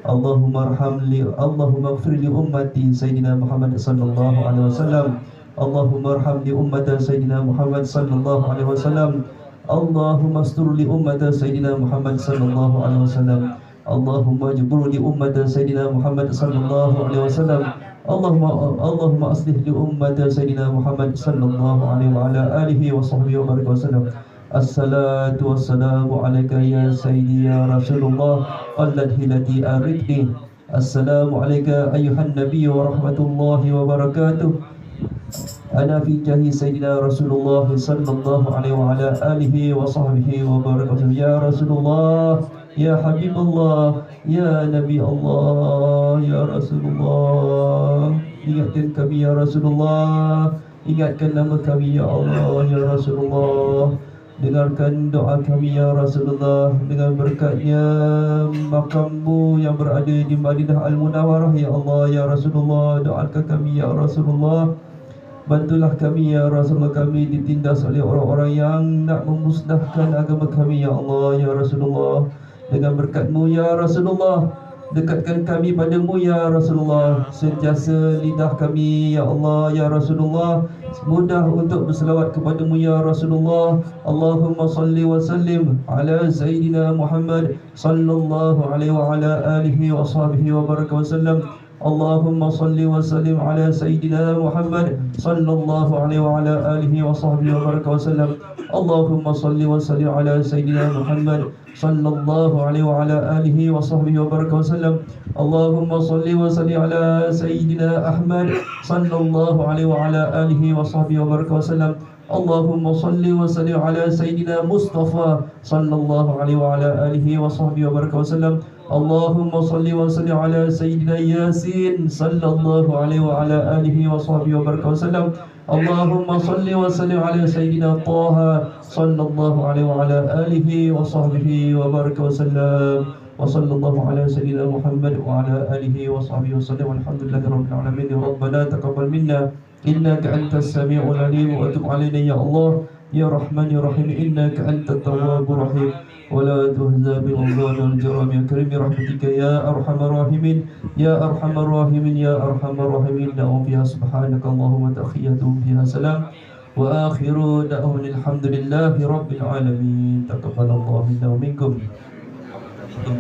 Allahumma ighfir li ummati Sayyidina Muhammad sallallahu alaihi wasallam. Allahumma arham li ummati Sayyidina Muhammad sallallahu alaihi wasallam. Allahumma astur li ummati Sayyidina Muhammad sallallahu alaihi wasallam. Allahumma jbur li ummati Sayyidina Muhammad sallallahu alaihi wasallam. Allahumma aslih li ummati Sayyidina Muhammad sallallahu alaihi wa ala alihi wa sahbihi wa barik wasallam. Assalatu wassalamu alaika ya sayyidi ya Rasulullah alladhi aridni. Assalamu alaika ayuhan nabi wa rahmatullahi wa barakatuh. Ana fi jahi sayyidina Rasulullah sallallahu alaihi wa ala alihi wa sahbihi wa barakatuh. Ya Rasulullah, ya Habibullah, ya Nabi Allah, ya Rasulullah, ingatkan kami ya Rasulullah, ingatkan nama kami ya Allah, ya Rasulullah. Dengarkan doa kami ya Rasulullah, dengan berkatnya makam-Mu yang berada di Madinah Al-Munawwarah, ya Allah, ya Rasulullah. Doakan kami ya Rasulullah. Bantulah kami ya Rasulullah, kami ditindas oleh orang-orang yang nak memusnahkan agama kami, ya Allah, ya Rasulullah. Dengan berkat-Mu ya Rasulullah, dekatkan kami pada-Mu ya Rasulullah. Sentiasa lidah kami ya Allah, ya Rasulullah mudah untuk berselawat kepada-Mu ya Rasulullah. Allahumma salli wa sallim ala Sayyidina Muhammad sallallahu alaihi wa ala alihi wa sahbihi wa baraka wasallam. Allahumma salli wa sallim ala Sayyidina Muhammad sallallahu alaihi wa ala alihi wa sahbihi wa baraka wasallam. Allahumma salli wa sallim ala Sayyidina Muhammad sallallahu alaihi wa ala alihi wa sahbihi wa baraka wasallam. Allahumma salli wa sallim ala Sayyidina Ahmad sallallahu alaihi wa ala alihi wa sahbihi wa baraka wasallam. Allahumma salli wa sallim ala Sayyidina Mustafa sallallahu alaihi wa ala alihi wa sahbihi wa baraka wasallam. Allahumma salli wa sallim ala Sayyidina Yasin sallallahu alaihi wa ala alihi wa sahbihi wa baraka wasallam. Allahumma salli wa sallim ala Sayyidina Taha sallallahu alaihi wa ala alihi wa sahbihi wa baraka wasallam. Wa sallallahu ala Sayyidina Muhammad wa ala alihi wa sahbihi wasallam. Alhamdulillahi rabbil alamin. Rabbana taqabbal minna innaka antas sami'ul alim wa tub alaina ya Allah ya Rahman ya Rahim innaka antat tawwabur rahim. ولا تهزى بالغضبان والجرام يا كريم برحمتك يا أرحم الراحمين يا أرحم الراحمين يا أرحم الراحمين. دعوا فيها سبحانك اللهم وتحياتهم فيها سلام وآخر دعوهم الحمد لله رب العالمين. تقبل الله منا ومنكم.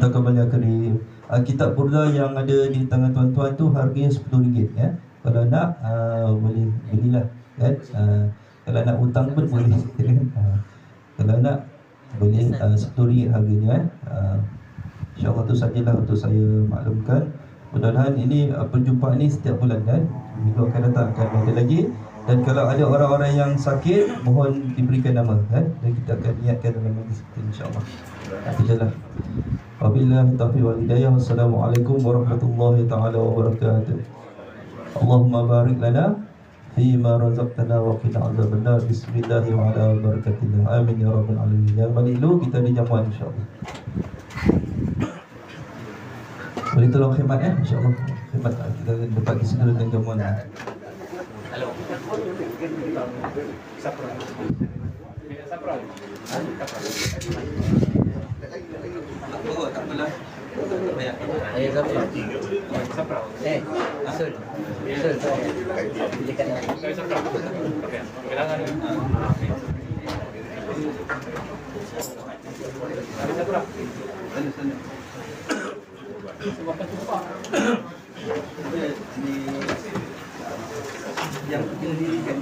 Taqabbal ya karim. Kitab Burda yang ada di tangan tuan-tuan tu harganya RM10 ya. Kalau nak boleh belilah kan. Kalau nak hutang pun boleh kan. Kalau nak boleh RM10 harganya. InsyaAllah tu sajalah untuk saya maklumkan. Mudah-mudahan ini perjumpaan ni setiap bulan kan. Minggu akan datang akan ada lagi. Dan kalau ada orang-orang yang sakit, mohon diberikan nama kan. Dan kita akan niatkan dalam majlis kita insyaAllah. Itu je lah. Wabillahi taufiq wal hidayah. Wassalamualaikum warahmatullahi taala wabarakatuh. Allahumma barik lana fima razaqtana wa qina azabannar. Bismillah wa ala barakatillah. Amin ya rabbal alamin. Yang balik dulu kita di jamuan insyaAllah. Boleh tolong khidmat ya insyaAllah. Khidmat kita dapat segera dengan jamuan. Yang kita dirikan